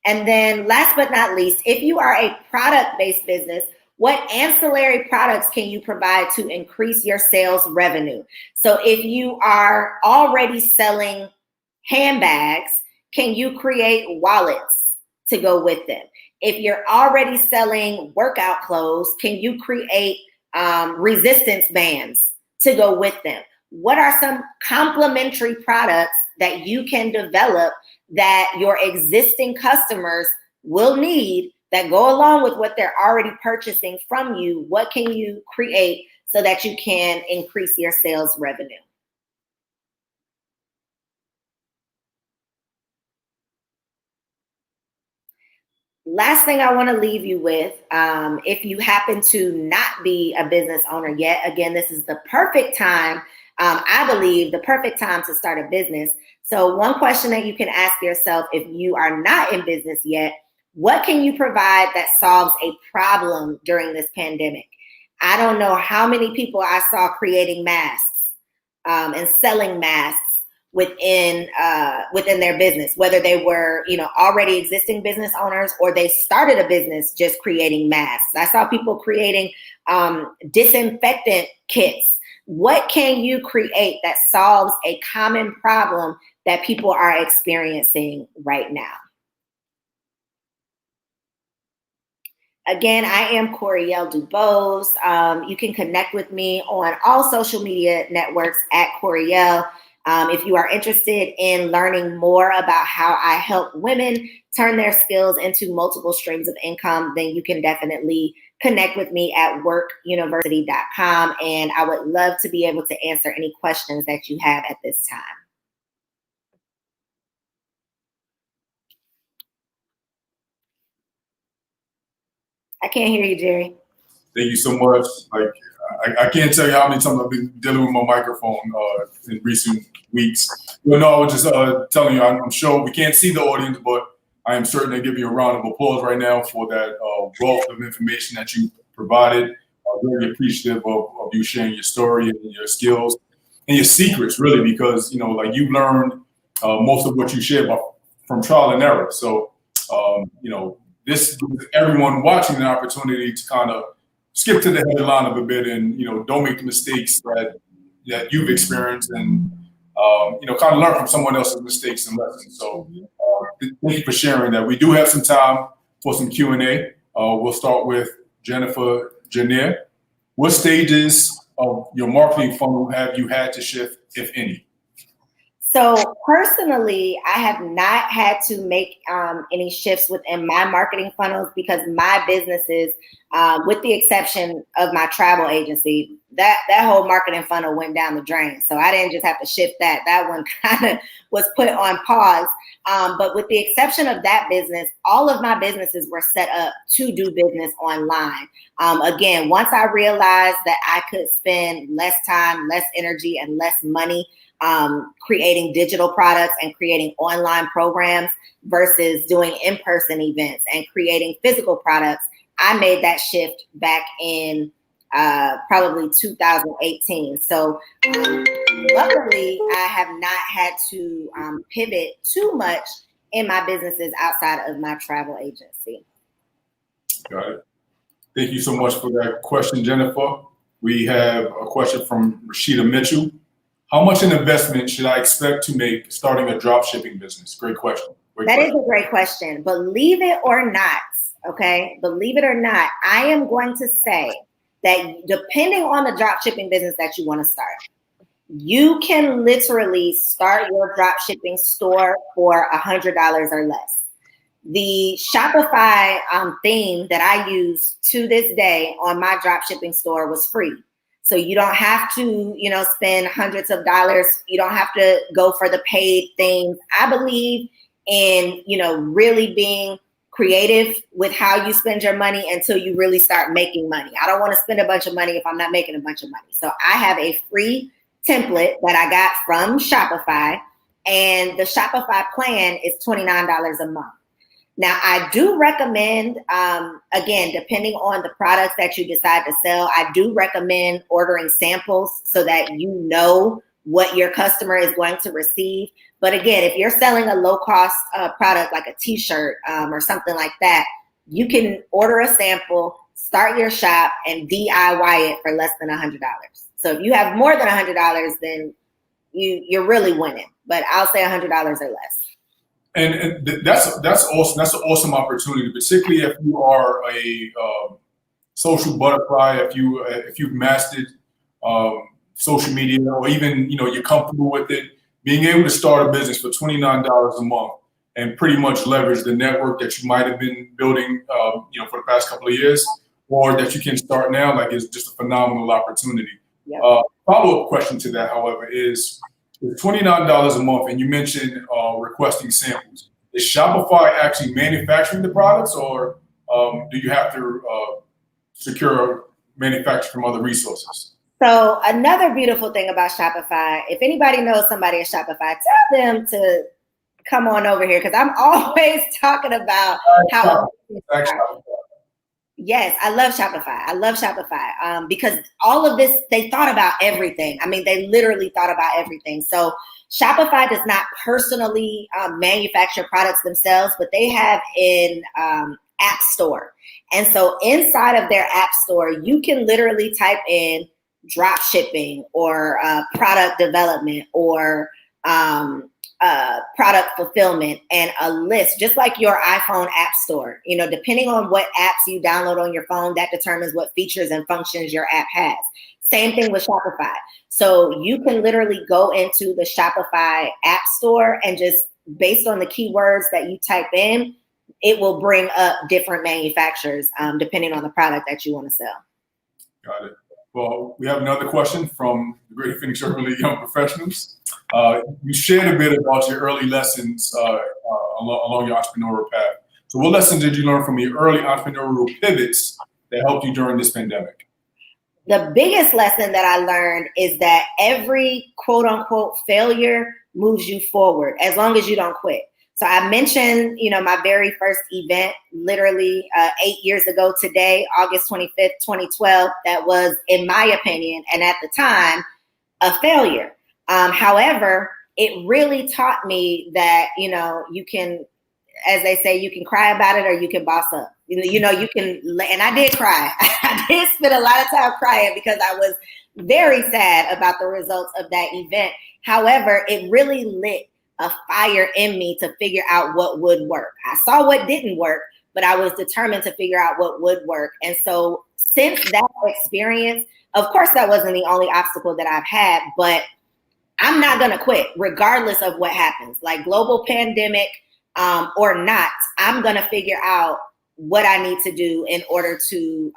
And then last but not least, if you are a product-based business, what ancillary products can you provide to increase your sales revenue? So if you are already selling handbags, can you create wallets to go with them? If you're already selling workout clothes, can you create resistance bands to go with them? What are some complementary products that you can develop that your existing customers will need that go along with what they're already purchasing from you? What can you create so that you can increase your sales revenue? Last thing I want to leave you with, if you happen to not be a business owner yet, again, this is the perfect time, I believe, the perfect time to start a business. So one question that you can ask yourself if you are not in business yet, What can you provide that solves a problem during this pandemic? I don't know how many people I saw creating masks and selling masks within their business, whether they were, already existing business owners or they started a business just creating masks. I saw people creating disinfectant kits. What can you create that solves a common problem that people are experiencing right now? Again, I am Koereyelle DuBose. You can connect with me on all social media networks at Koereyelle. If you are interested in learning more about how I help women turn their skills into multiple streams of income, then you can definitely connect with me at workuniversity.com. And I would love to be able to answer any questions that you have at this time. I can't hear you, Jerry. Thank you so much. Like, I can't tell you how many times I've been dealing with my microphone in recent weeks. But no, I was just telling you, I'm sure we can't see the audience, but I am certain to give you a round of applause right now for that wealth of information that you provided. I'm very appreciative of you sharing your story and your skills and your secrets, really, because, like you learned most of what you shared from trial and error. So, this gives everyone watching the opportunity to kind of skip to the headline of a bit and, don't make the mistakes that you've experienced and, kind of learn from someone else's mistakes and lessons. So thank you for sharing that. We do have some time for some Q&A. We'll start with Jennifer Janier. What stages of your marketing funnel have you had to shift, if any? So personally, I have not had to make any shifts within my marketing funnels because my businesses, with the exception of my travel agency, that whole marketing funnel went down the drain. So I didn't just have to shift that. That one kind of was put on pause. But with the exception of that business, all of my businesses were set up to do business online. Again, once I realized that I could spend less time, less energy, and less money creating digital products and creating online programs versus doing in-person events and creating physical products, I made that shift back in probably 2018. So luckily, I have not had to pivot too much in my businesses outside of my travel agency. Got it. Thank you so much for that question, Jennifer. We have a question from Rashida Mitchell. How much an investment should I expect to make starting a drop shipping business? Great question. That is a great question. Believe it or not, okay? Believe it or not, I am going to say that depending on the drop shipping business that you want to start, you can literally start your drop shipping store for $100 or less. The Shopify theme that I use to this day on my drop shipping store was free. So you don't have to, spend hundreds of dollars. You don't have to go for the paid things. I believe in, really being creative with how you spend your money until you really start making money. I don't want to spend a bunch of money if I'm not making a bunch of money. So I have a free template that I got from Shopify, and the Shopify plan is $29 a month. Now, I do recommend, again, depending on the products that you decide to sell, I do recommend ordering samples so that you know what your customer is going to receive. But again, if you're selling a low-cost product like a t-shirt or something like that, you can order a sample, start your shop, and DIY it for less than $100. So if you have more than $100, then you're really winning. But I'll say $100 or less. And that's awesome. That's an awesome opportunity, particularly if you are a social butterfly, if you've mastered social media, or even you're comfortable with it. Being able to start a business for $29 a month and pretty much leverage the network that you might have been building, for the past couple of years, or that you can start now, is just a phenomenal opportunity. Yep. Follow-up question to that, however, is $29 a month, and you mentioned requesting samples. Is Shopify actually manufacturing the products, or do you have to secure manufacture from other resources? So another beautiful thing about Shopify, if anybody knows somebody at Shopify, tell them to come on over here because I'm always talking about how. Yes, I love Shopify. I love Shopify because all of this, they thought about everything. I mean, they literally thought about everything. So Shopify does not personally manufacture products themselves, but they have an app store. And so inside of their app store, you can literally type in drop shipping or product development or product fulfillment and a list, just like your iPhone app store. You know, depending on what apps you download on your phone, that determines what features and functions your app has. Same thing with Shopify. So you can literally go into the Shopify app store and just based on the keywords that you type in, it will bring up different manufacturers depending on the product that you want to sell. Got it. Well, we have another question from the Greater Phoenix Urban League Young Professionals. You shared a bit about your early lessons along your entrepreneurial path. So what lessons did you learn from your early entrepreneurial pivots that helped you during this pandemic? The biggest lesson that I learned is that every quote unquote failure moves you forward as long as you don't quit. So I mentioned, you know, my very first event, literally 8 years ago today, August 25th, 2012, that was, in my opinion, and at the time, a failure. However, it really taught me that, you know, you can, as they say, you can cry about it or you can boss up. You know, you can, and I did cry. I did spend a lot of time crying because I was very sad about the results of that event. However, it really lit a fire in me to figure out what would work. I saw what didn't work, but I was determined to figure out what would work. And so since that experience, of course, that wasn't the only obstacle that I've had, but I'm not going to quit regardless of what happens, like global pandemic or not. I'm going to figure out what I need to do in order to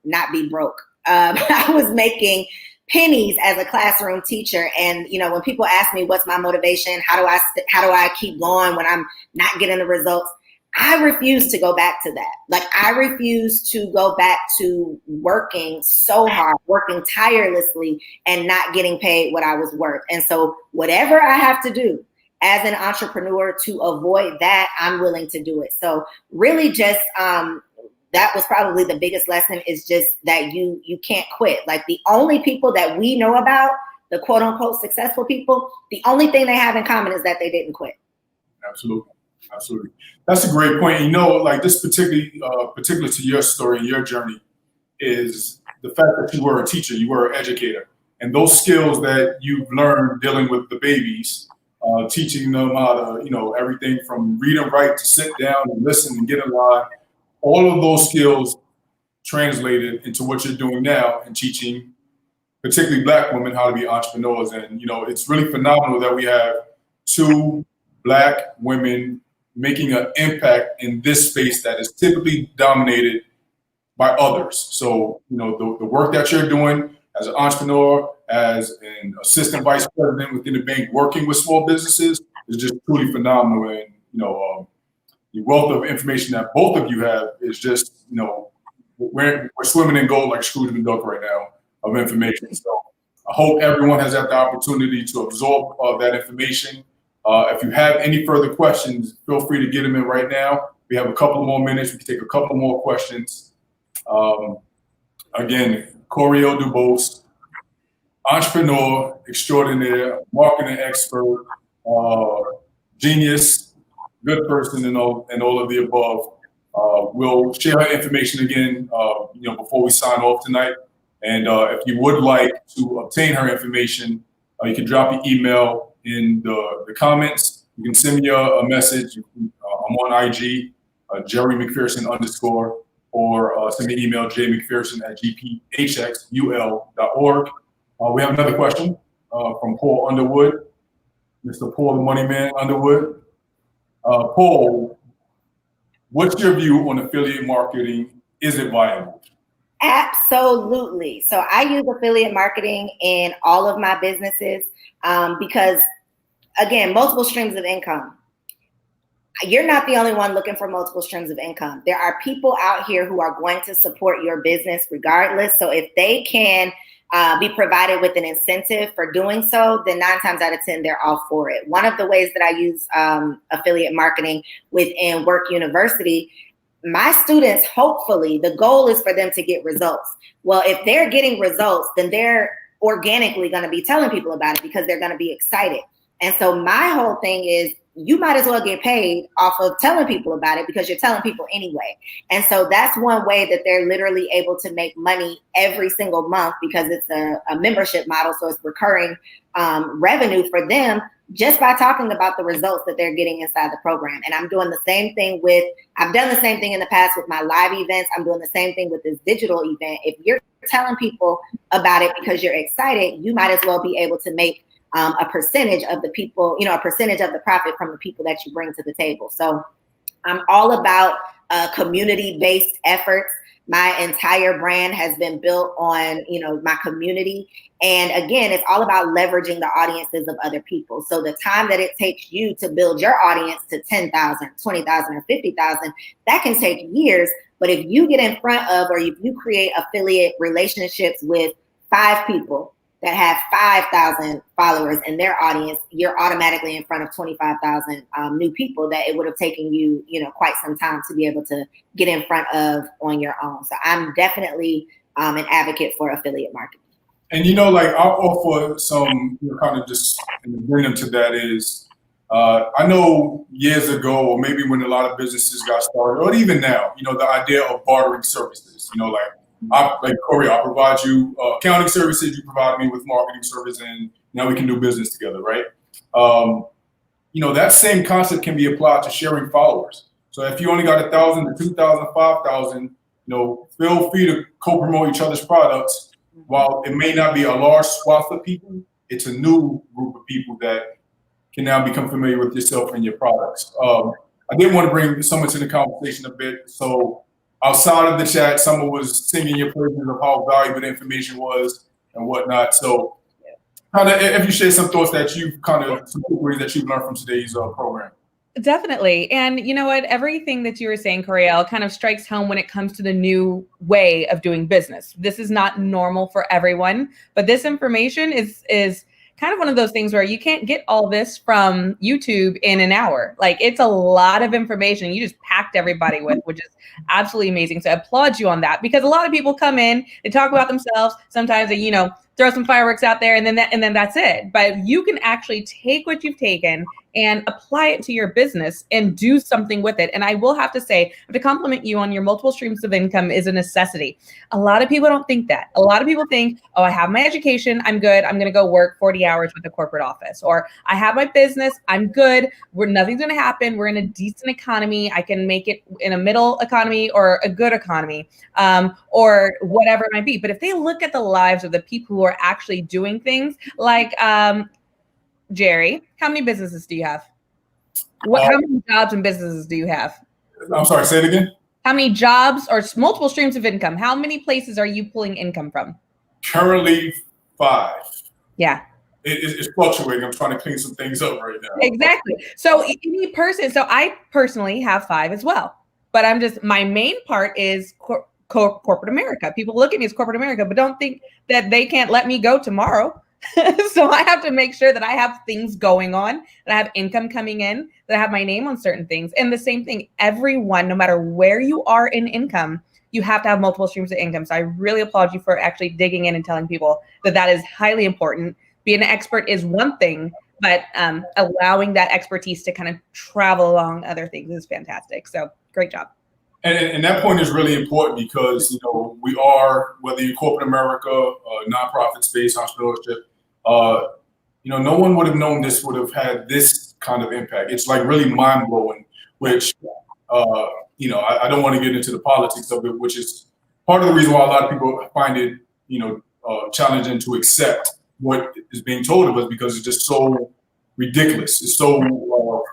not be broke. I was making pennies as a classroom teacher. And, you know, when people ask me, what's my motivation? How do I keep going when I'm not getting the results? I refuse to go back to that. Like, I refuse to go back to working so hard, working tirelessly and not getting paid what I was worth. And so whatever I have to do as an entrepreneur to avoid that, I'm willing to do it. So really just, that was probably the biggest lesson, is just that you can't quit. Like, the only people that we know about, the quote unquote successful people, the only thing they have in common is that they didn't quit. Absolutely. Absolutely. That's a great point. You know, like, this particular to your story and your journey is the fact that you were a teacher, you were an educator, and those skills that you've learned dealing with the babies, teaching them how to, you know, everything from read and write to sit down and listen and get in line. All of those skills translated into what you're doing now and teaching particularly Black women how to be entrepreneurs. And, you know, it's really phenomenal that we have 2 Black women making an impact in this space that is typically dominated by others. So, you know, the work that you're doing as an entrepreneur, as an assistant vice president within the bank, working with small businesses, is just truly phenomenal. And, you know, the wealth of information that both of you have is just, you know, we're swimming in gold like Scrooge McDuck right now of information. So I hope everyone has had the opportunity to absorb that information. If you have any further questions, feel free to get them in right now. We have a couple more minutes. We can take a couple more questions. Again, Koereyelle DuBose, entrepreneur extraordinaire, marketing expert, genius, good person, and all of the above. We'll share her information again, you know, before we sign off tonight. And if you would like to obtain her information, you can drop your email in the comments. You can send me a message. I'm on IG, Jerry McPherson _ or send me an email, jmcpherson@gphxul.org. We have another question from Paul Underwood, Mr. Paul the Money Man Underwood. Paul, what's your view on affiliate marketing? Is it viable? Absolutely. So I use affiliate marketing in all of my businesses because, again, multiple streams of income. You're not the only one looking for multiple streams of income. There are people out here who are going to support your business regardless. So if they can be provided with an incentive for doing so, then 9 times out of 10, they're all for it. One of the ways that I use affiliate marketing within Werk University, my students, hopefully, the goal is for them to get results. Well, if they're getting results, then they're organically going to be telling people about it because they're going to be excited. And so my whole thing is, you might as well get paid off of telling people about it because you're telling people anyway. And so that's one way that they're literally able to make money every single month because it's a membership model. So it's recurring revenue for them just by talking about the results that they're getting inside the program. And I'm doing the same thing I've done the same thing in the past with my live events. I'm doing the same thing with this digital event. If you're telling people about it because you're excited, you might as well be able to make a percentage of the people, a percentage of the profit from the people that you bring to the table. So I'm all about community-based efforts. My entire brand has been built on, my community. And again, it's all about leveraging the audiences of other people. So the time that it takes you to build your audience to 10,000, 20,000, or 50,000, that can take years. But if you get in front of, or if you create affiliate relationships with 5 people that have 5,000 followers in their audience, you're automatically in front of 25,000 new people that it would have taken you, quite some time to be able to get in front of on your own. So I'm definitely an advocate for affiliate marketing. And I'll offer some kind of just an addendum to that is, I know years ago, or maybe when a lot of businesses got started, or even now, the idea of bartering services, Koereyelle, I'll provide you accounting services, you provide me with marketing service, and now we can do business together, right? That same concept can be applied to sharing followers. So if you only got 1,000 to 2,000, 5,000, feel free to co-promote each other's products. While it may not be a large swath of people, it's a new group of people that can now become familiar with yourself and your products. I did want to bring someone to the conversation a bit. So outside of the chat, someone was singing your praises of how valuable the information was and whatnot. So if you share some thoughts that some takeaways that you've learned from today's program. Definitely. And you know what? Everything that you were saying, Koereyelle, kind of strikes home when it comes to the new way of doing business. This is not normal for everyone, but this information is kind of one of those things where you can't get all this from YouTube in an hour. Like, it's a lot of information you just packed everybody with, which is absolutely amazing. So I applaud you on that, because a lot of people come in, they talk about themselves. Sometimes they, throw some fireworks out there and then that's it. But you can actually take what you've taken and apply it to your business and do something with it. And I will have to say, I have to compliment you on your multiple streams of income is a necessity. A lot of people don't think that. A lot of people think, oh, I have my education, I'm good. I'm going to go work 40 hours with a corporate office. Or I have my business, I'm good. Nothing's going to happen. We're in a decent economy. I can make it in a middle economy or a good economy, or whatever it might be. But if they look at the lives of the people who are actually doing things like, Jerry, how many businesses do you have? How many jobs and businesses do you have? I'm sorry, say it again. How many jobs or multiple streams of income? How many places are you pulling income from? Currently 5. Yeah. It's fluctuating. I'm trying to clean some things up right now. Exactly. So I personally have 5 as well, but my main part is corporate America. People look at me as corporate America, but don't think that they can't let me go tomorrow. So I have to make sure that I have things going on, that I have income coming in, that I have my name on certain things. And the same thing, everyone, no matter where you are in income, you have to have multiple streams of income. So I really applaud you for actually digging in and telling people that is highly important. Being an expert is one thing, but allowing that expertise to kind of travel along other things is fantastic. So great job. And that point is really important because, we are, whether you're corporate America, nonprofit space, entrepreneurship, no one would have known this would have had this kind of impact. It's like really mind blowing, which, I don't want to get into the politics of it, which is part of the reason why a lot of people find it, challenging to accept what is being told of us, because it's just so ridiculous. It's so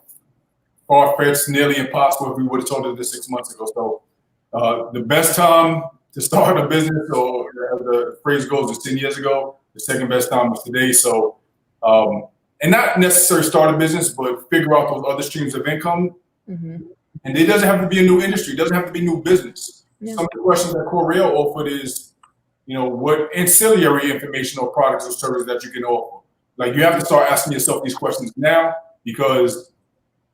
far-fetched, nearly impossible if we would have told it this 6 months ago. So the best time to start a business, or as the phrase goes, is 10 years ago. The second best time is today. So, and not necessarily start a business, but figure out those other streams of income. Mm-hmm. And it doesn't have to be a new industry. It doesn't have to be new business. Yeah. Some of the questions that Koereyelle offered is, what ancillary information or products or services that you can offer. Like, you have to start asking yourself these questions now, because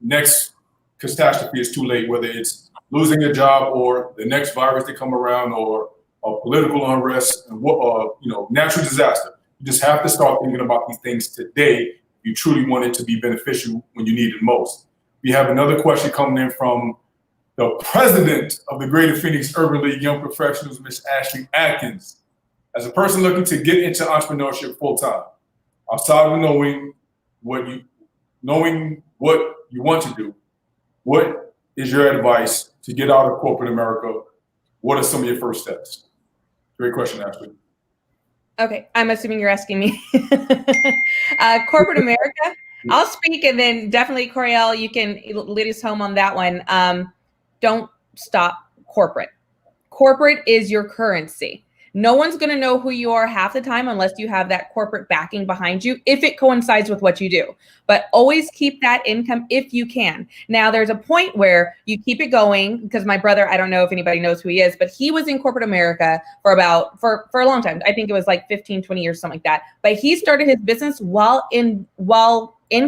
next catastrophe is too late, whether it's losing a job or the next virus to come around or political unrest and natural disaster. You just have to start thinking about these things today if you truly want it to be beneficial when you need it most. We have another question coming in from the president of the Greater Phoenix Urban League Young Professionals, Ms. Ashley Atkins. As a person looking to get into entrepreneurship full time, outside of knowing what you want to do, what is your advice to get out of corporate America? What are some of your first steps? Great question, Ashley. Okay, I'm assuming you're asking me. Corporate America, I'll speak, and then definitely, Koereyelle, you can lead us home on that one. Don't stop corporate. Corporate is your currency. No one's going to know who you are half the time unless you have that corporate backing behind you, if it coincides with what you do. But always keep that income if you can. Now, there's a point where you keep it going, because my brother, I don't know if anybody knows who he is, but he was in corporate America for a long time. I think it was like 15, 20 years, something like that. But he started his business while in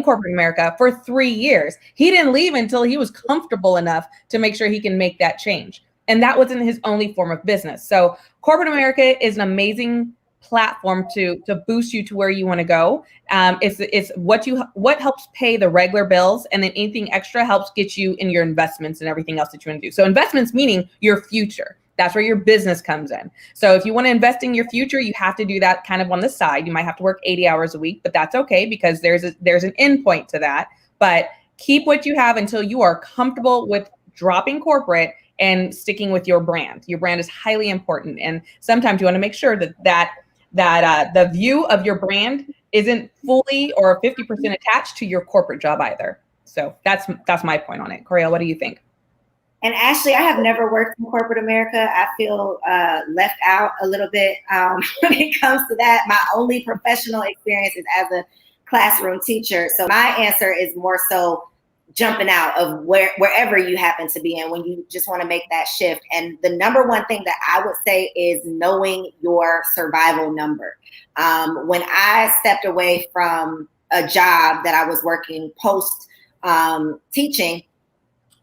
corporate America for 3 years. He didn't leave until he was comfortable enough to make sure he can make that change. And that wasn't his only form of business. So corporate America is an amazing platform to boost you to where you want to go. It's what helps pay the regular bills, and then anything extra helps get you in your investments and everything else that you want to do. So investments meaning your future. That's where your business comes in. So if you want to invest in your future, you have to do that kind of on the side. You might have to work 80 hours a week, but that's okay, because there's an end point to that. But keep what you have until you are comfortable with dropping corporate and sticking with your brand. Your brand is highly important. And sometimes you want to make sure that the view of your brand isn't fully or 50% attached to your corporate job either. So that's my point on it. Koereyelle, what do you think? And Ashley, I have never worked in corporate America. I feel left out a little bit when it comes to that. My only professional experience is as a classroom teacher. So my answer is more so jumping out of wherever you happen to be in when you just want to make that shift. And the number one thing that I would say is knowing your survival number. When I stepped away from a job that I was working post teaching,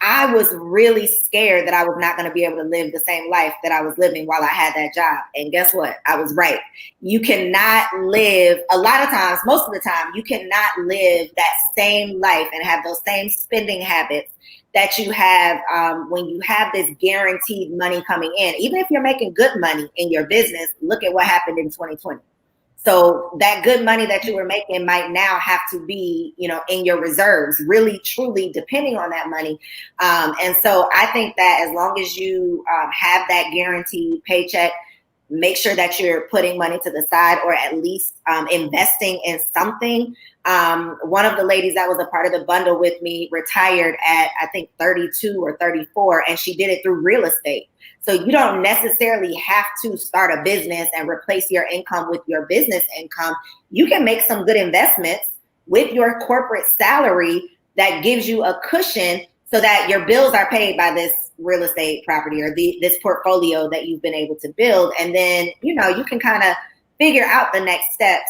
I was really scared that I was not going to be able to live the same life that I was living while I had that job. And guess what? I was right. You cannot live, a lot of times, most of the time, you cannot live that same life and have those same spending habits that you have when you have this guaranteed money coming in. Even if you're making good money in your business, look at what happened in 2020. So that good money that you were making might now have to be, in your reserves, really, truly depending on that money. And so I think that as long as you have that guaranteed paycheck, make sure that you're putting money to the side, or at least investing in something. One of the ladies that was a part of the bundle with me retired at, I think, 32 or 34, and she did it through real estate. So you don't necessarily have to start a business and replace your income with your business income. You can make some good investments with your corporate salary that gives you a cushion so that your bills are paid by this real estate property or this portfolio that you've been able to build. And then, you can kind of figure out the next steps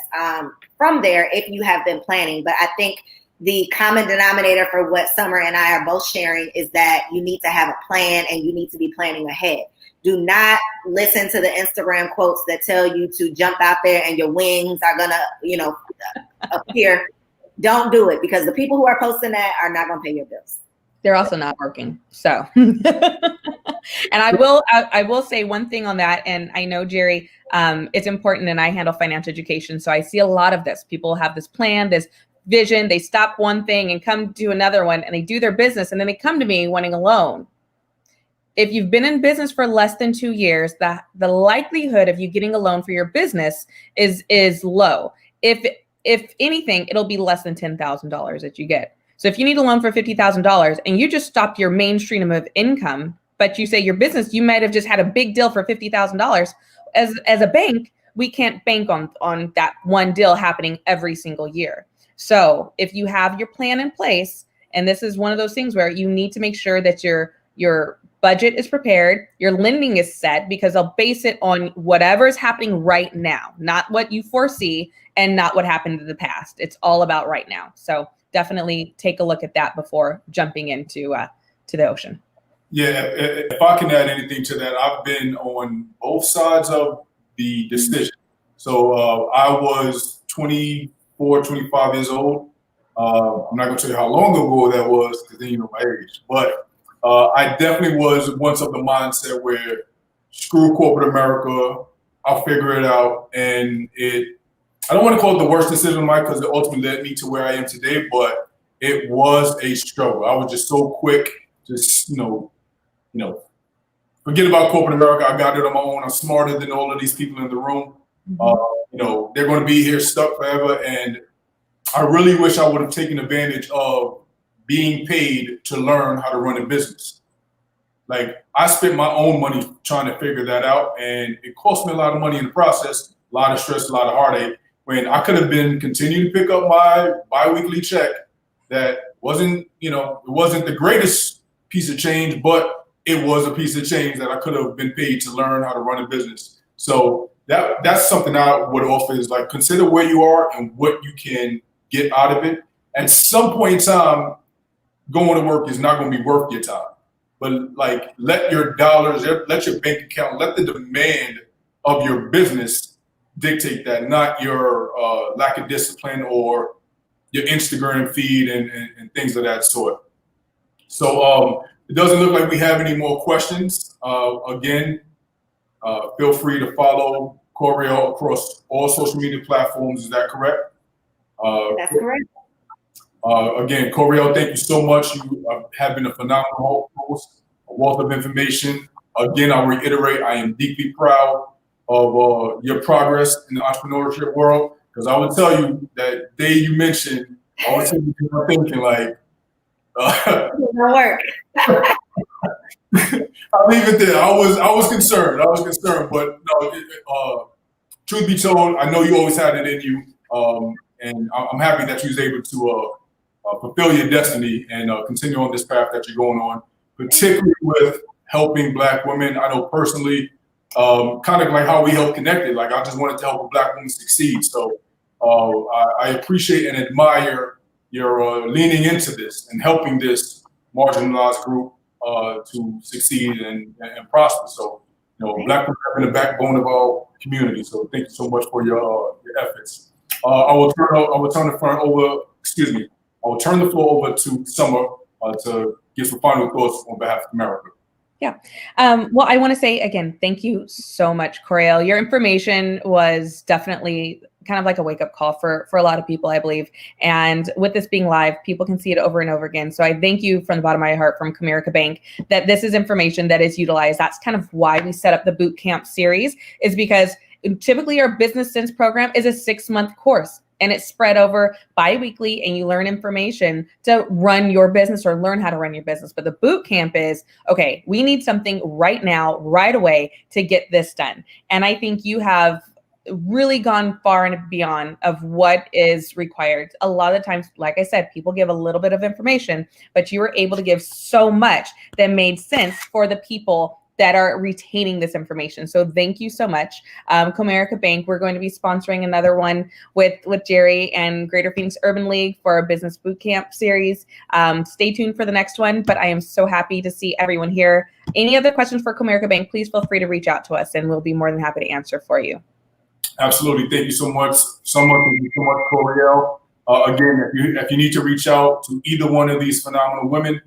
from there if you have been planning. But I think the common denominator for what Summer and I are both sharing is that you need to have a plan and you need to be planning ahead. Do not listen to the Instagram quotes that tell you to jump out there and your wings are gonna, appear. Don't do it, because the people who are posting that are not gonna pay your bills. They're also not working. So, and I will say one thing on that. And I know, Jerry, it's important, and I handle financial education. So I see a lot of this. People have this plan, this vision, they stop one thing and come to another one, and they do their business, and then they come to me wanting a loan. If you've been in business for less than 2 years, the likelihood of you getting a loan for your business is low. If anything, it'll be less than $10,000 that you get. So if you need a loan for $50,000 and you just stopped your main stream of income, but you say your business, you might have just had a big deal for $50,000. As a bank, we can't bank on that one deal happening every single year. So if you have your plan in place, and this is one of those things where you need to make sure that you're budget is prepared, your lending is set, because they'll base it on whatever is happening right now, not what you foresee and not what happened in the past. It's all about right now. So definitely take a look at that before jumping into to the ocean. Yeah, if I can add anything to that, I've been on both sides of the decision. So I was 24, 25 years old. I'm not going to tell you how long ago that was, because then you know my age. But I definitely was once of the mindset where screw corporate America, I'll figure it out. And I don't want to call it the worst decision of mine, because it ultimately led me to where I am today, but it was a struggle. I was just so quick, just, forget about corporate America. I got it on my own. I'm smarter than all of these people in the room. They're going to be here stuck forever. And I really wish I would have taken advantage of being paid to learn how to run a business. Like, I spent my own money trying to figure that out, and it cost me a lot of money in the process, a lot of stress, a lot of heartache, when I could have been continuing to pick up my biweekly check that wasn't, it wasn't the greatest piece of change, but it was a piece of change that I could have been paid to learn how to run a business. So that's something I would offer, is like, consider where you are and what you can get out of it. At some point in time, going to work is not going to be worth your time. But like, let your dollars, let your bank account, let the demand of your business dictate that, not your lack of discipline or your Instagram feed and things of that sort. So it doesn't look like we have any more questions. Again, feel free to follow Koereyelle across all social media platforms. Is that correct? That's correct. Again, Koereyelle, thank you so much. You have been a phenomenal host, a wealth of information. Again, I'll reiterate, I am deeply proud of your progress in the entrepreneurship world, because I would tell you that day you mentioned, I was thinking like, Work. I'll leave it there. I was concerned. But no, truth be told, I know you always had it in you, and I'm happy that you was able to fulfill your destiny and continue on this path that you're going on, particularly with helping Black women. I know personally, kind of like how we help Connected. Like, I just wanted to help a Black woman succeed. So I appreciate and admire your leaning into this and helping this marginalized group to succeed and prosper. So, Black women have been the backbone of our community. So thank you so much for your efforts. I will turn the floor over to Summer to give some final thoughts on behalf of America. Yeah. Well, I want to say again, thank you so much, Koereyelle. Your information was definitely kind of like a wake-up call for a lot of people, I believe. And with this being live, people can see it over and over again. So I thank you from the bottom of my heart, from Comerica Bank, that this is information that is utilized. That's kind of why we set up the Bootcamp series, is because typically our Business Sense program is a 6-month course. And it's spread over bi-weekly, and you learn information to run your business or learn how to run your business. But the boot camp is, okay, we need something right now, right away to get this done. And I think you have really gone far and beyond of what is required. A lot of the times, like I said, people give a little bit of information, but you were able to give so much that made sense for the people that are retaining this information. So thank you so much. Comerica Bank, we're going to be sponsoring another one with Jerry and Greater Phoenix Urban League for our Business Bootcamp series. Stay tuned for the next one, but I am so happy to see everyone here. Any other questions for Comerica Bank, please feel free to reach out to us and we'll be more than happy to answer for you. Absolutely. Thank you so much. Thank you so much, Koereyelle. Again, if you need to reach out to either one of these phenomenal women,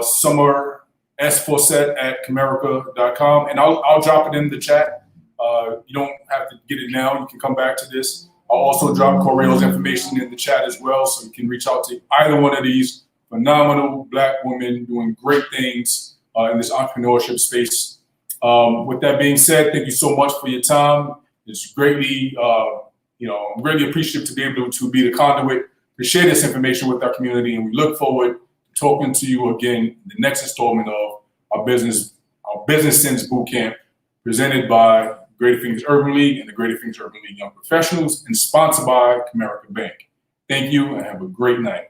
Summer s4set@comerica.com, and I'll drop it in the chat. You don't have to get it now. You can come back to this. I'll also drop Koereyelle's information in the chat as well, so you can reach out to either one of these phenomenal Black women doing great things in this entrepreneurship space. With that being said, thank you so much for your time. It's greatly, I'm greatly appreciative to be able to be the conduit to share this information with our community, and we look forward to talking to you again in the next installment of our Business Sense Bootcamp, presented by Greater Phoenix Urban League and the Greater Phoenix Urban League Young Professionals, and sponsored by Comerica Bank. Thank you and have a great night.